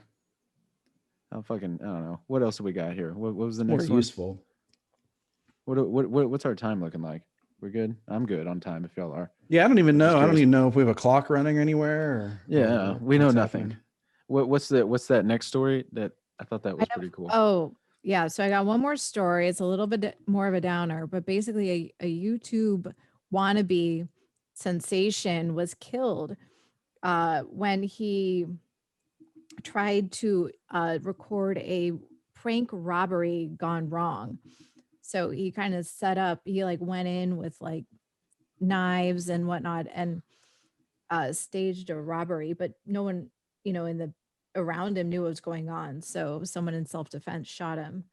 I don't know. What else do we got here? What was the More next one? useful. What's our time looking like? We're good. I'm good on time if y'all are. Yeah, I don't even I'm just know. I don't curious. even know if we have a clock running anywhere. Or Yeah, we know what's nothing. happening. What's that next story? That I thought that was pretty cool. Oh, yeah. So I got one more story. It's a little bit more of a downer, but basically a YouTube wannabe sensation was killed when he tried to record a prank robbery gone wrong. So he kind of he like went in with like knives and whatnot and staged a robbery, but no one, in the around him knew what was going on. So someone in self-defense shot him.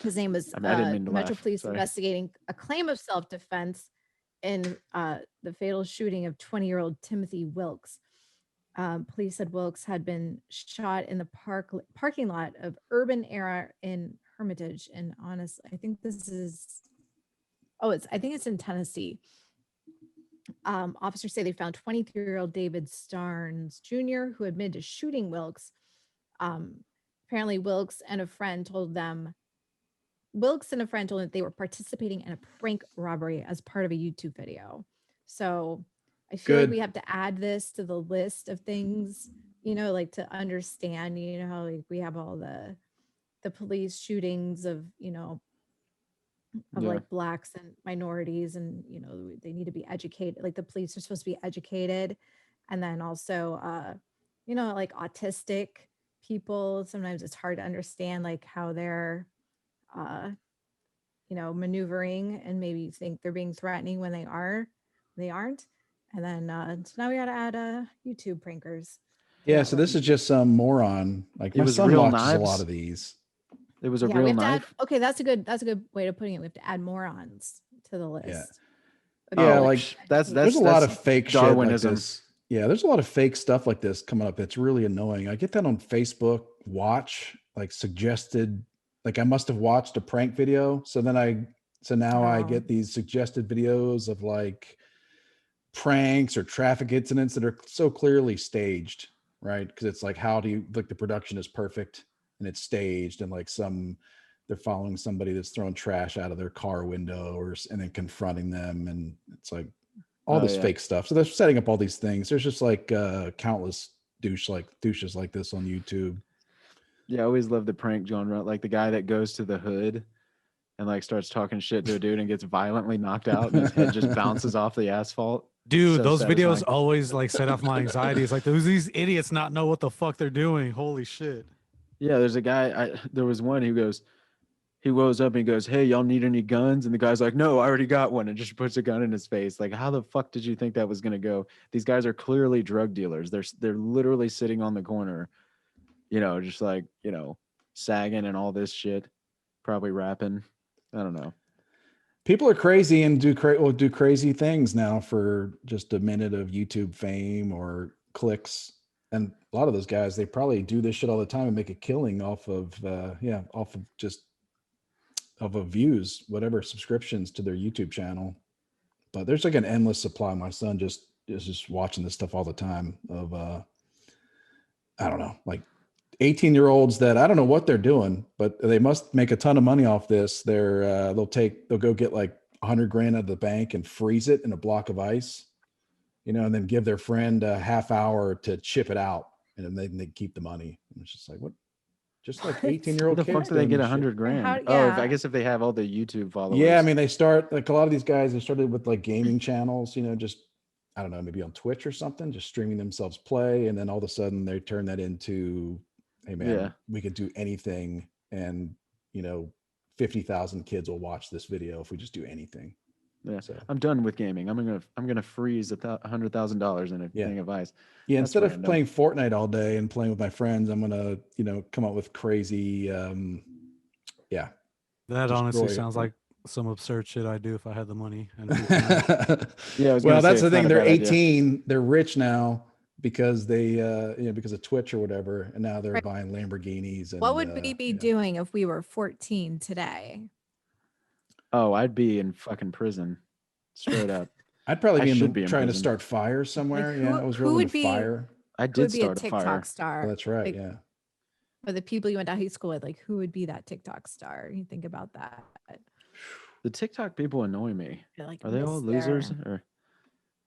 His name was I didn't mean to Metro laugh. Police Sorry. investigating a claim of self-defense in the fatal shooting of 20-year-old Timothy Wilkes. Police said Wilkes had been shot in the parking lot of Urban Era in Hermitage. And honestly, I think it's in Tennessee. Officers say they found 23-year-old David Starnes Jr., who admitted to shooting Wilkes. Apparently, Wilkes and a friend told them that they were participating in a prank robbery as part of a YouTube video. So I feel like Good. we have to add this to the list of things, like to understand, how like we have all the police shootings of, Yeah. like blacks and minorities, and they need to be educated, like the police are supposed to be educated. And then also like autistic people, sometimes it's hard to understand like how they're maneuvering, and maybe you think they're being threatening when they aren't. And then so now we got to add YouTube prankers. Yeah, so this is just some moron. Like It my was son real watches a knives? lot of these. It was a We real have to add, knife. okay, that's a good way of putting it. We have to add morons to the list. Yeah. of Yeah, people like, that that's hate. There's a lot that's of fake Darwinism. shit like this. Yeah, there's a lot of fake stuff like this coming up. It's really annoying. I get that on Facebook Watch, like suggested, like I must have watched a prank video. So now I Oh. get these suggested videos of like pranks or traffic incidents that are so clearly staged, right? Because it's like, how do you like the production is perfect and it's staged, and like they're following somebody that's throwing trash out of their car window and then confronting them, and it's like all this fake stuff. So they're setting up all these things. There's just like countless douches like this on YouTube. Yeah, I always love the prank genre, like the guy that goes to the hood and like starts talking shit to a dude and gets violently knocked out and his head just bounces off the asphalt. Dude, So those videos satisfying. always like set off my anxiety. It's like these idiots not know what the fuck they're doing. Holy shit. Yeah, there's a guy. There was one who goes, he rose up and he goes, "Hey, y'all need any guns?" And the guy's like, "No, I already got one," and just puts a gun in his face. Like, how the fuck did you think that was gonna go? These guys are clearly drug dealers. They're literally sitting on the corner, just like sagging and all this shit, probably rapping. I don't know. People are crazy and will do crazy things now for just a minute of YouTube fame or clicks. And a lot of those guys, they probably do this shit all the time and make a killing off of views, whatever, subscriptions to their YouTube channel. But there's like an endless supply. My son is just watching this stuff all the time of I don't know, like 18-year-olds that I don't know what they're doing, but they must make a ton of money off this. They'll go get like 100 grand out of the bank and freeze it in a block of ice, and then give their friend a half hour to chip it out, and then they keep the money. And it's just like, what? Just like 18-year-old Where the kids. fuck do they get doing this shit. 100 grand? Yeah. I guess if they have all the YouTube followers. Yeah, I mean, they start like a lot of these guys. They started with like gaming channels, just I don't know, maybe on Twitch or something, just streaming themselves play, and then all of a sudden they turn that into, hey man, we could do anything, and 50,000 kids will watch this video if we just do anything. Yeah, so I'm done with gaming. I'm gonna freeze $100,000 in a thing of ice. Yeah, That's instead random. of playing Fortnite all day and playing with my friends, I'm gonna come up with crazy That honestly sounds like some absurd shit I do if I had the money and free time. Yeah, I was Well, gonna say that's the it's not thing. a They're bad idea. 18. They're rich now because they, because of Twitch or whatever, and now they're Right. buying Lamborghinis. And What would we be yeah. doing if we were 14 today? Oh, I'd be in fucking prison, straight up. I'd probably I be, should be in trying to prison. start fires somewhere. Like, Yeah, I was who real would into be fire. I who did would be a start a TikTok fire. star? Oh, that's right. Like, Yeah. or the people you went to high school with, like who would be that TikTok star? You think about that. The TikTok people annoy me. You're like, Are they all miss losers their- or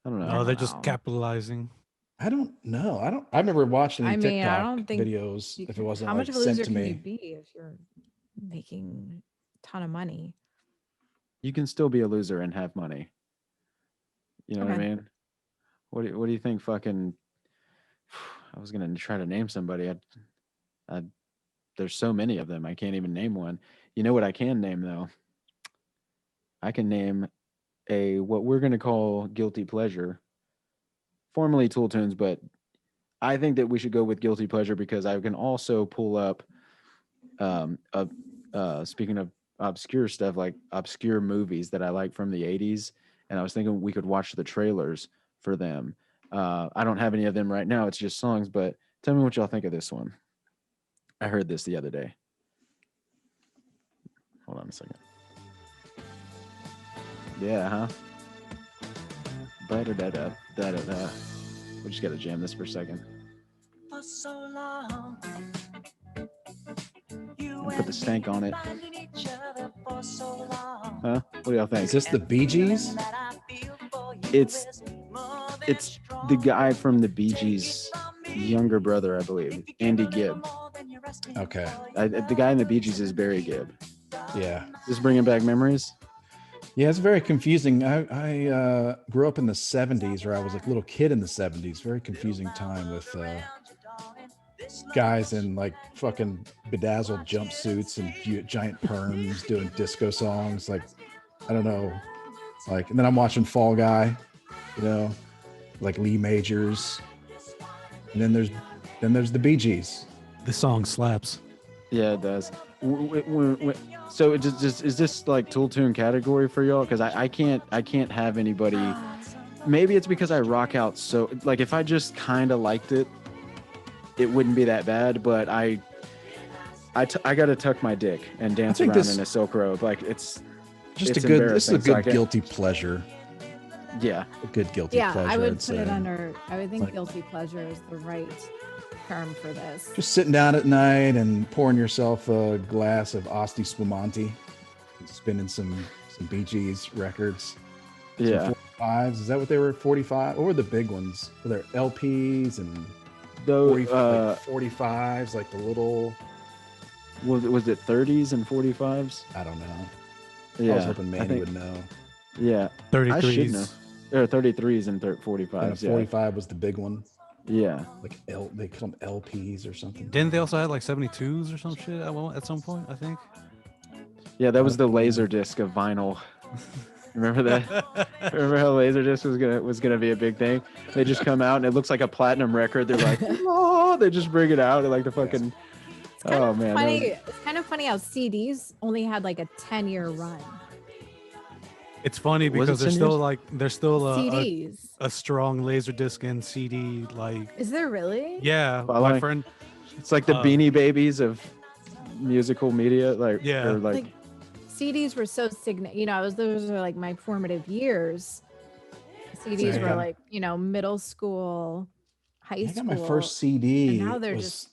I don't know. I No, don't they're just know. capitalizing. I don't know. I've never watched any I mean, I TikTok don't think videos you if it can- wasn't how much like of a loser sent to can you me. be if you're making a ton of money? You can still be a loser and have money. You know what I Okay. mean? What do you think? Fucking, I was gonna try to name somebody. There's so many of them. I can't even name one. You know what I can name though? I can name what we're gonna call guilty pleasure, formerly Tool Tunes, but I think that we should go with guilty pleasure because I can also pull up, speaking of obscure stuff, like obscure movies that I like from the '80s, and I was thinking we could watch the trailers for them. I don't have any of them right now. It's just songs, but tell me what y'all think of this one. I heard this the other day. Hold on a second. Yeah, huh? Da-da-da-da-da-da-da. We just gotta jam this for a second. For so long, Put the stank on it. Huh? Huh? What do y'all think? Is this the Bee Gees? It's the guy from the Bee Gees' younger brother, I believe, Andy Gibb. Okay. The guy in the Bee Gees is Barry Gibb. Yeah. Just bringing back memories. Yeah, it's very confusing. I grew up in the 70s, or I was a little kid in the 70s. Very confusing time with guys in like fucking bedazzled jumpsuits and giant perms doing disco songs. Like, I don't know. Like, and then I'm watching Fall Guy, you know, like Lee Majors. And then there's the Bee Gees. This song slaps. Yeah, it does. So it just is this like Tool Tune category for y'all? Because I can't have anybody. Maybe it's because I rock out so like if I just kind of liked it, it wouldn't be that bad. But I gotta tuck my dick and dance think around this- in a silk robe. Like it's Just It's a good. This is a embarrassing, so I good can't- guilty pleasure. yeah. A good guilty Yeah, pleasure. I would I'd put it say. under. I would think Like- guilty pleasure is the right term for this. Just sitting down at night and pouring yourself a glass of Asti Spumante, and spinning some Bee Gees records. Some Yeah. 45s. Is that what they were? 45. What were the big ones? Were there LPs and Though 45s, like the little? was it 30s and 45s? I don't know. Yeah. I was hoping I Manny think- would know. Yeah. I should know. 33s. There are 33s and And a 45s. Yeah. 45 was the big one. Yeah. Like they call them LPs or something. Didn't they also have like 72s or some shit at some point, I think? Yeah, that was the laser disc of vinyl. Remember that? Remember how Laserdisc was gonna be a big thing? They just come out and it looks like a platinum record. They're like, oh, they just bring it out and like the fucking. It's kind Oh of man, funny. that It's kind of funny how CDs only had like a 10-year run. It's funny Was it because there's 10 still years? like there's still a CDs. strong laser disc and CD like Is there really? yeah. My Following. friend it's like the uh, Beanie Babies of musical media. Like Yeah. or like Like CDs were so significant. Those are like my formative years. CDs Same. were like middle school, high I got school. my first CD. and now they're was- just-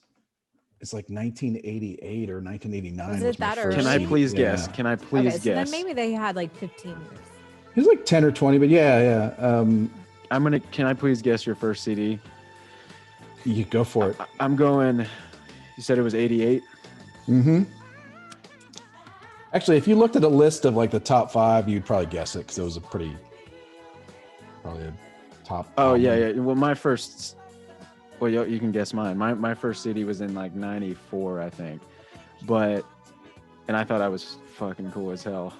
It's like 1988 or 1989. Was it my that first Can I early? CD. please Yeah. guess? Can I please okay, so then guess? maybe they had like 15 years. It was like 10 or 20, but yeah. Can I please guess your first CD? You go for it. I'm going. You said it was 88. Mm-hmm. Actually, if you looked at a list of like the top 5, you'd probably guess it because it was probably a top. Oh album. yeah. Well, my first. Well, you can guess mine. My first CD was in like '94, I think. And I thought I was fucking cool as hell.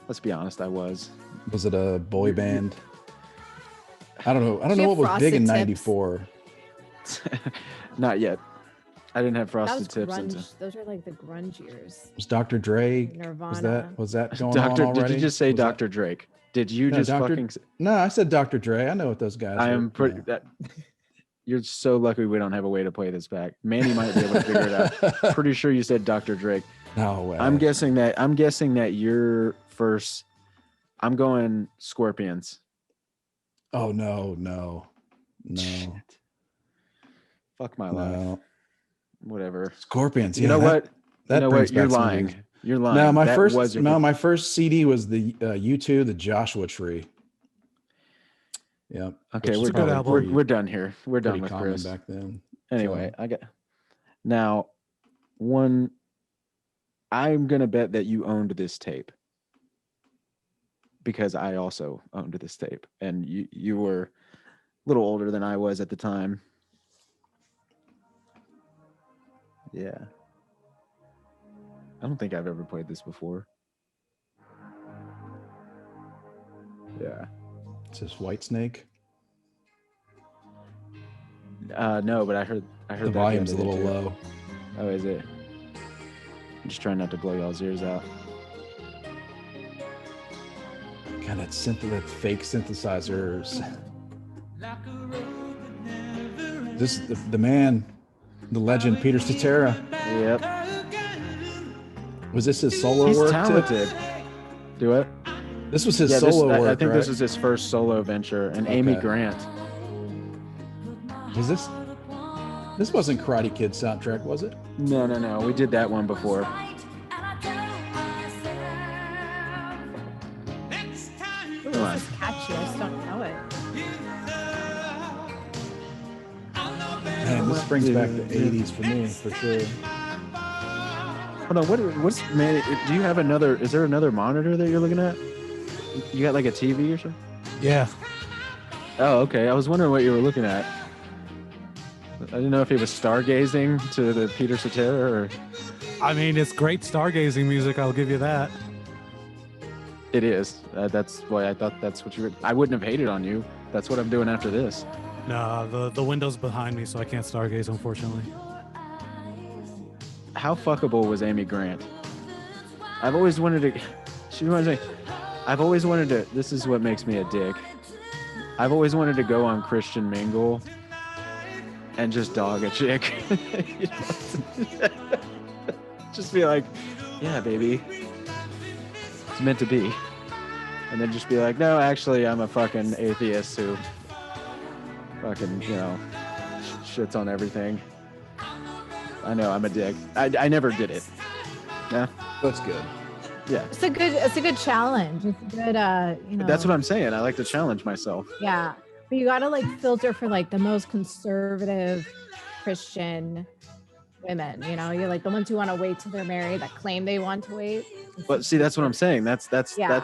Let's be honest, I was. Was it a boy band? I don't know. I don't Did know you what have was big in frosted tips? '94. Not yet. I didn't have That was frosted tips until grunge. Those are like the grunge years. Was Dr. Dre? Nirvana. Was that going on Doctor. already? Did you just say Was that- Dr. Drake? Did you No, just Dr. fucking? No, I said Dr. Dre. I know what those guys. I are. am pretty. Yeah. That, you're so lucky we don't have a way to play this back. Manny might be able to figure it out. Pretty sure you said Dr. Drake. No way. I'm guessing that your first. I'm going Scorpions. Oh no. Shit. Fuck my life. No. Whatever. Scorpions. You know what? That You know brings what? You're back some lying. years. You're lying. No, my That first was your my first CD was the U2, the Joshua Tree. Yep. Okay, Which is we're a good done. album. We're done here. We're done pretty with common Chris. back then. Anyway, So- I got now one. I'm gonna bet that you owned this tape because I also owned this tape, and you were a little older than I was at the time. Yeah, I don't think I've ever played this before. Yeah. It's this White Snake. No, but I heard The that volume's a other day, little too. low. Oh, is it? I'm just trying not to blow y'all's ears out. God, that fake synthesizers. This is the man, the legend, Peter Cetera. Yep. Was this his solo He's work? Tip? talented. Do it. This was his Yeah, solo work. I think right? this was his first solo venture. And Amy Okay. Grant. Was this? This wasn't Karate Kid soundtrack, was it? No. We did that one before. Ooh, Come on. this is catchy. I just don't know it. Man, this brings back the '80s for me, for sure. Hold on. What's man? Do you have another? Is there another monitor that you're looking at? You got like a TV or something? Yeah. Oh, okay. I was wondering what you were looking at. I didn't know if he was stargazing to the Peter Cetera or. I mean, it's great stargazing music. I'll give you that. It is. That's why I thought that's what you were. I wouldn't have hated on you. That's what I'm doing after this. No, the window's behind me, so I can't stargaze, unfortunately. How fuckable was Amy Grant? I've always wanted to. She reminds me. I've always wanted to. This is what makes me a dick. I've always wanted to go on Christian Mingle and just dog a chick. You know? Just be like, yeah, baby. It's meant to be. And then just be like, no, actually, I'm a fucking atheist who fucking, shits on everything. I know, I'm a dick. I never did it. Yeah. That's good. Yeah. It's a good challenge. It's a good That's what I'm saying. I like to challenge myself. Yeah. But you gotta like filter for like the most conservative Christian women, you're like the ones who want to wait till they're married, that claim they want to wait. But see, that's what I'm saying. That's Yeah.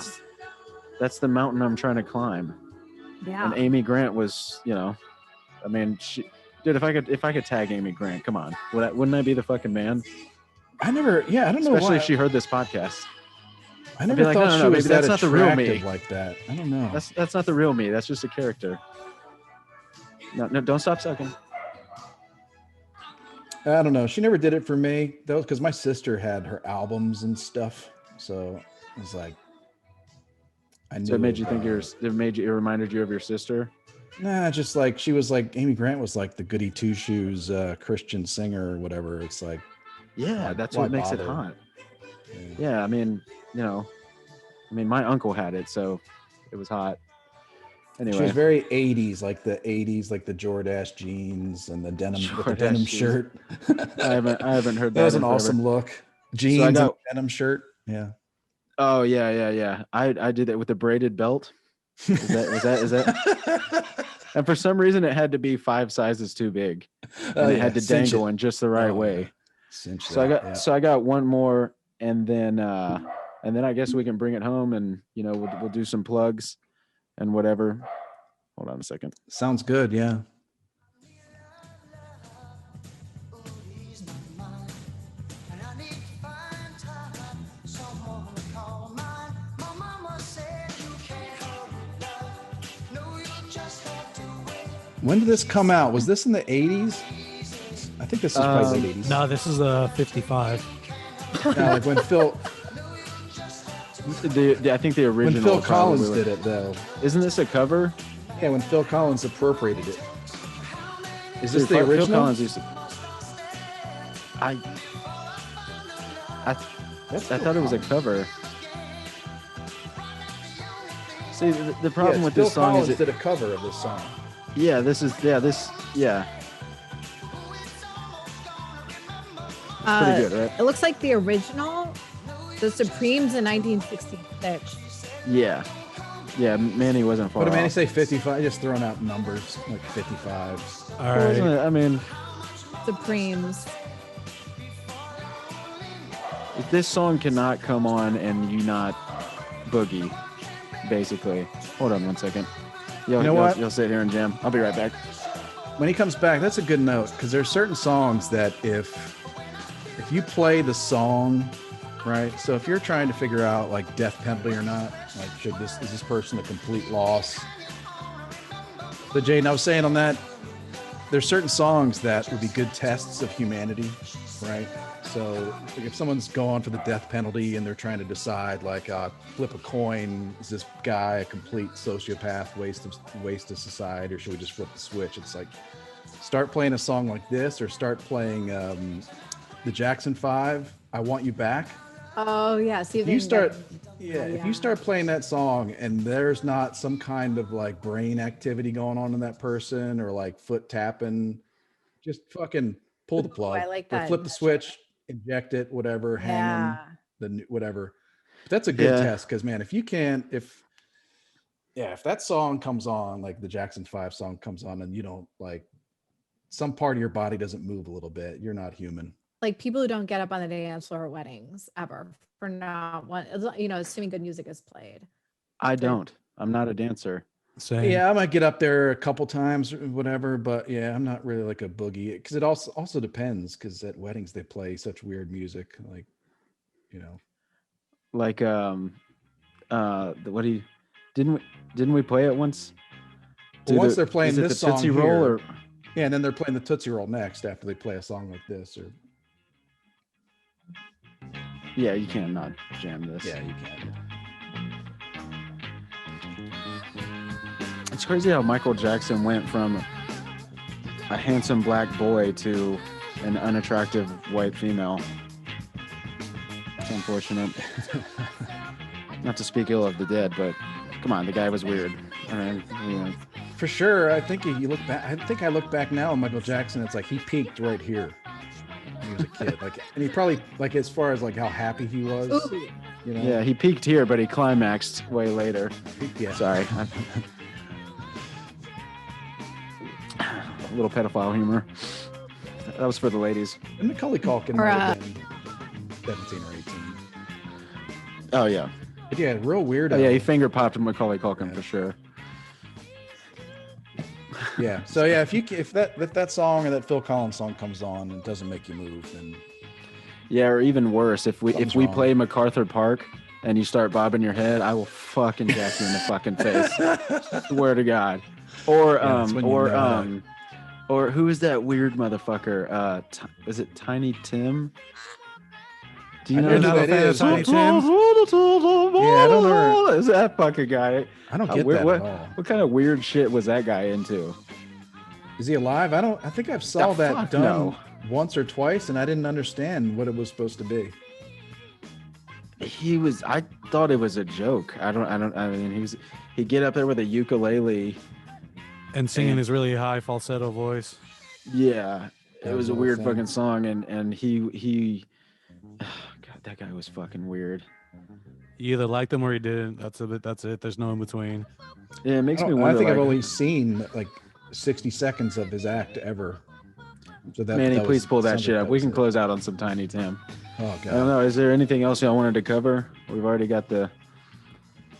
that's the mountain I'm trying to climb. Yeah. And Amy Grant was, I mean, dude, if I could tag Amy Grant, come on, wouldn't I be the fucking man? I don't know Especially why. if she heard this podcast. I never be like, thought no, she no, was baby, that that's not the real me. attractive like that. I don't know. That's not the real me. That's just a character. No, don't stop sucking. I don't know. She never did it for me. That was because my sister had her albums and stuff. So it was like, I knew. So it made you of, think it reminded you of your sister. Nah, just like she was like Amy Grant was like the goody two shoes Christian singer or whatever. It's like, Yeah, Why- that's why what makes it bother? hot. yeah. Yeah, I mean, my uncle had it, so it was hot. She Anyway, was very 80s, like the Jordache jeans and the denim with the Jordache denim jeans. shirt. I haven't heard that. That was in an forever. awesome look. Jeans and got- denim shirt. Yeah. Oh yeah. I did that with the braided belt. Is that? And for some reason, it had to be 5 sizes too big, and it had to cinch dangle it. in just the right Oh, way. yeah. Cinch So I that, got yeah. I got one more, and then I guess we can bring it home, and we'll do some plugs and whatever. Hold on a second. Sounds good. Yeah. When did this come out? Was this in the 80s? I think this is probably late 80s. No, this is a 55. No, like when Phil I think the original. when Phil probably Collins was- did it though. Isn't this a cover? Yeah, when Phil Collins appropriated it. Is this Dude, the Phil original? Collins used to- I That's I Phil thought it was a Collins. cover. See, the problem Yeah, with Phil this song Collins is did a cover of this song. this pretty good, right? It looks like the original, the Supremes in 1966. Yeah, Manny wasn't far What did Manny off. say? 55? Just throwing out numbers like 55. All Wasn't right. it? I mean, Supremes. this song cannot come on and you not boogie, basically. Hold on 1 second. You know what? You'll sit here and jam. I'll be right back. When he comes back, that's a good note because there's certain songs that if you play the song, right? So if you're trying to figure out like death penalty or not, like is this person a complete loss? So Jaden, I was saying on that, there's certain songs that would be good tests of humanity, right? So like if someone's going for the death penalty and they're trying to decide like flip a coin, is this guy a complete sociopath, waste of society, or should we just flip the switch? It's like start playing a song like this or start playing the Jackson 5, I Want You Back. Oh yeah. See, If you start if you start playing that song and there's not some kind of like brain activity going on in that person or like foot tapping, just fucking pull the plug. I like or that. flip the switch, inject it, whatever, hang them, whatever. But that's a good Yeah. test because man, if that song comes on, like the Jackson 5 song comes on and you don't like some part of your body doesn't move a little bit, you're not human. Like people who don't get up on the dance floor at weddings ever for not one, assuming good music is played. I don't. I'm not a dancer. Same. Yeah, I might get up there a couple times or whatever, but yeah, I'm not really like a boogie because it also depends because at weddings they play such weird music, like Like didn't we play it once? Well, once they're playing is it this the Tootsie song Roll here, or yeah, and then they're playing the Tootsie Roll next after they play a song like this, or yeah, you can't not jam this. yeah, you can. It's crazy how Michael Jackson went from a handsome black boy to an unattractive white female. It's unfortunate. Not to speak ill of the dead, but come on, the guy was weird. Yeah. For sure. I think you look back. I think I look back now on Michael Jackson. It's like he peaked right here when he was a kid. Like, and he probably like as far as like how happy he was. Ooh. You know? Yeah, he peaked here, but he climaxed way later. Yeah. Sorry. A little pedophile humor. That was for the ladies. And Macaulay Culkin Or, might have been 17 or 18. Oh yeah. But yeah, real weird. Oh yeah, he finger popped Macaulay Culkin Yeah. for sure. Yeah. So yeah, if that song or that Phil Collins song comes on and doesn't make you move, then Yeah, or even worse, if we Something's wrong. play MacArthur Park and you start bobbing your head, I will fucking jack you in the fucking face. Swear to God. Or Yeah, that's when you know that. or who is that weird motherfucker? Is it Tiny Tim? Do you I know know that? who that is. Tiny Tim? Yeah, I don't know. Is that fucking guy? I don't get What- that at all. What kind of weird shit was that guy into? Is he alive? I think I've saw that fuck done no. once or twice, and I didn't understand what it was supposed to be. I thought it was a joke. I mean, he'd get up there with a ukulele. And singing And- his really high falsetto voice. Yeah, That it was was the a whole weird thing. fucking song, and he, God, that guy was fucking weird. You either liked him or you didn't. That's it. There's no in between. Yeah, it makes me I wonder. think I've like, only seen like 60 seconds of his act ever. So Manny, that please pull that sounds shit like up. We was can it. close out on some Tiny Tim. Oh I don't god. know. Is there anything else y'all wanted to cover? We've already got the.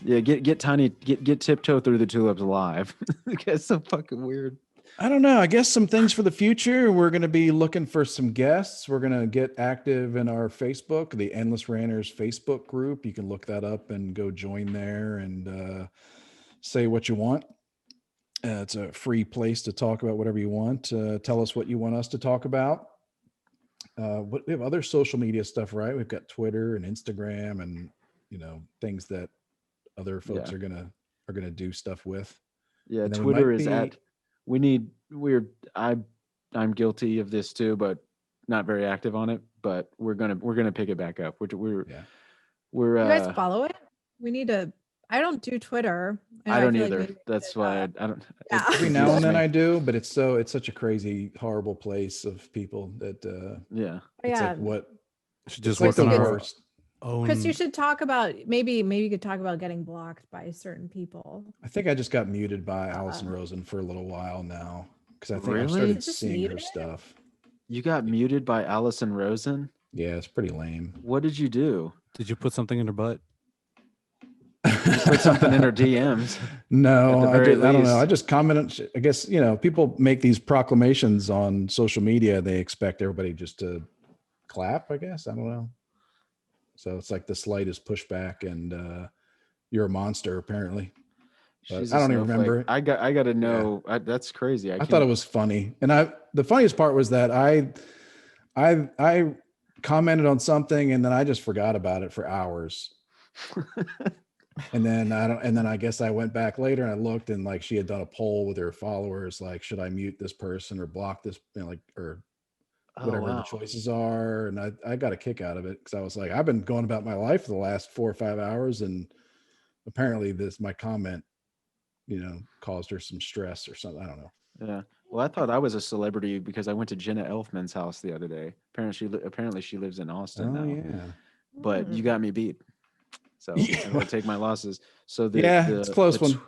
Yeah, get Tiptoe Through the Tulips live. It's so fucking weird. I don't know. I guess some things for the future. We're going to be looking for some guests. We're going to get active in our Facebook, the Endless Ranters Facebook group. You can look that up and go join there and say what you want. It's a free place to talk about whatever you want. Tell us what you want us to talk about. We have other social media stuff, right? We've got Twitter and Instagram, and things that other folks Yeah. are gonna do stuff with. Yeah, And then we Twitter might is be- at. I'm guilty of this too, but not very active on it. But we're gonna pick it back up. We're Yeah. we're You guys follow it? We need to. I don't do Twitter. and I don't feel like either. maybe we That's should, why I don't. yeah. Every it now and then confuses I do, but it's such a crazy, horrible place of people that me. Yeah. it's Yeah. like what Should it's just like work the on our worst. Chris, you own. should talk about maybe you could talk about getting blocked by certain people. I think I just got muted by Uh, Allison Rosen for a little while now because I think I've Really? started Just seeing her muted? stuff. You got muted by Allison Rosen. Yeah, it's pretty lame. What did you do? Did you put something in her butt? Put something in her DMs. No, At the I very don't know. I least. just commented. I guess people make these proclamations on social media. They expect everybody just to clap. I guess I don't know. So it's like the slightest pushback, and you're a monster apparently. But She's I a don't even snowflake. remember. I got to know. That's crazy. I thought it was funny, and the funniest part was that I commented on something, and then I just forgot about it for hours. And then I guess I went back later and I looked, and like she had done a poll with her followers, like, should I mute this person or block this, or whatever the choices are. And I got a kick out of it because I was like, I've been going about my life for the last 4 or 5 hours, and apparently my comment, caused her some stress or something. I don't know. Yeah. Well, I thought I was a celebrity because I went to Jenna Elfman's house the other day. Apparently she lives in Austin Oh now. yeah. But you got me beat. So Yeah. I'm gonna take my losses. So It's a close one. It's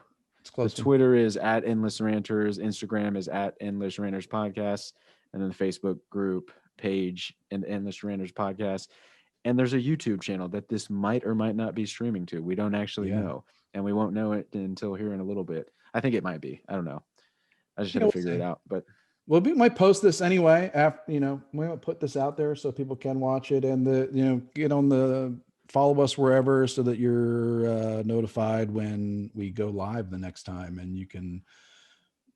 a The close one. Twitter is at Endless Ranters, Instagram is at Endless Ranters Podcast, and then the Facebook group page and Endless Ranters Podcast. And there's a YouTube channel that this might or might not be streaming to. We don't actually Yeah. know, and we won't know it until here in a little bit. I think it might be. I don't know. I just Yeah, had to we'll figure it see. out. But Well, we might post this anyway. After we might put this out there so people can watch it, and get on the follow us wherever so that you're notified when we go live the next time, and you can,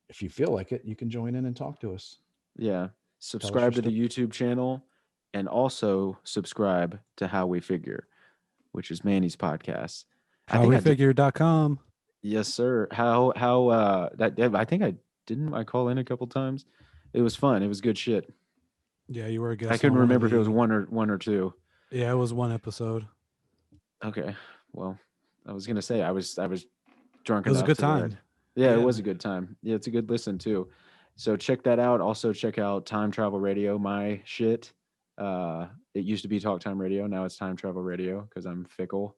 if you feel like it, you can join in and talk to us. yeah, subscribe to your the YouTube channel, and also subscribe to How We Figure, which is Manny's podcast. Howwefigure.com. Yes, sir. How I think I call in a couple times. It was fun. It was good shit. Yeah, you were a guest. I couldn't on one of remember if it was the- one or two. Yeah, it was one episode. Okay. Well, I was gonna say I was drunk. It was a enough good to where time. Yeah, it Yeah. was a good time. Yeah, it's a good listen too. So check that out. Also check out Time Travel Radio, my shit. It used to be Talk Time Radio. Now it's Time Travel Radio because I'm fickle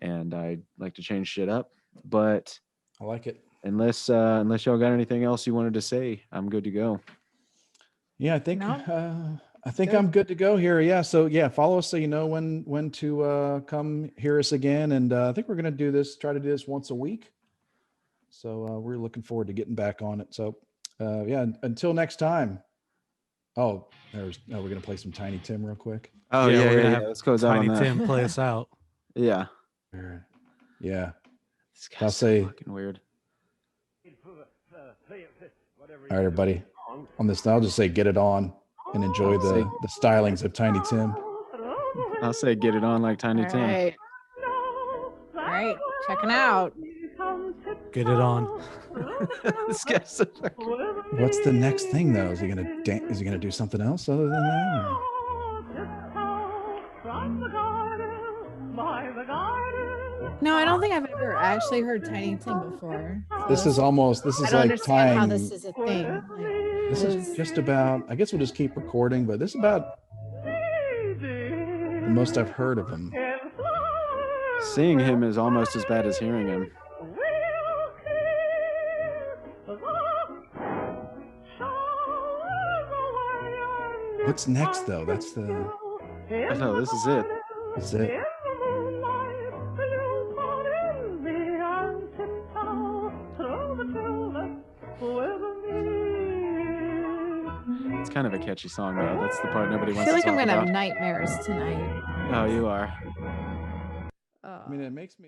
and I like to change shit up. But I like it. unless y'all got anything else you wanted to say, I'm good to go. Yeah, I think No? Good. I'm good to go here. Yeah. So yeah, follow us so you know when to come hear us again. And I think we're gonna try to do this once a week. So we're looking forward to getting back on it. So yeah, until next time. Oh, we're gonna play some Tiny Tim real quick. Oh Yeah, yeah, we're gonna yeah, have yeah. Let's close out Tiny on that. Tim play us out. Yeah. Yeah. This I'll guy's so say- fucking weird. All right, everybody. On this, I'll just say get it on and enjoy the stylings of Tiny Tim. I'll say get it on like Tiny All Tim. right. All right. Checking out. Get it on. This guy's so fucking... What's the next thing though? Is he gonna do something else other than that? or- No, I don't think I've ever actually heard Tiny Tim before. This is I like don't understand how tying. this is a thing. This is just about. I guess we'll just keep recording, but this is about the most I've heard of him. Seeing him is almost as bad as hearing him. What's next though? No, this is it. That's it. It's kind of a catchy song though. That's the part nobody I wants feel to like I'm talk gonna have about. nightmares tonight. Oh, you are. I mean, it makes me.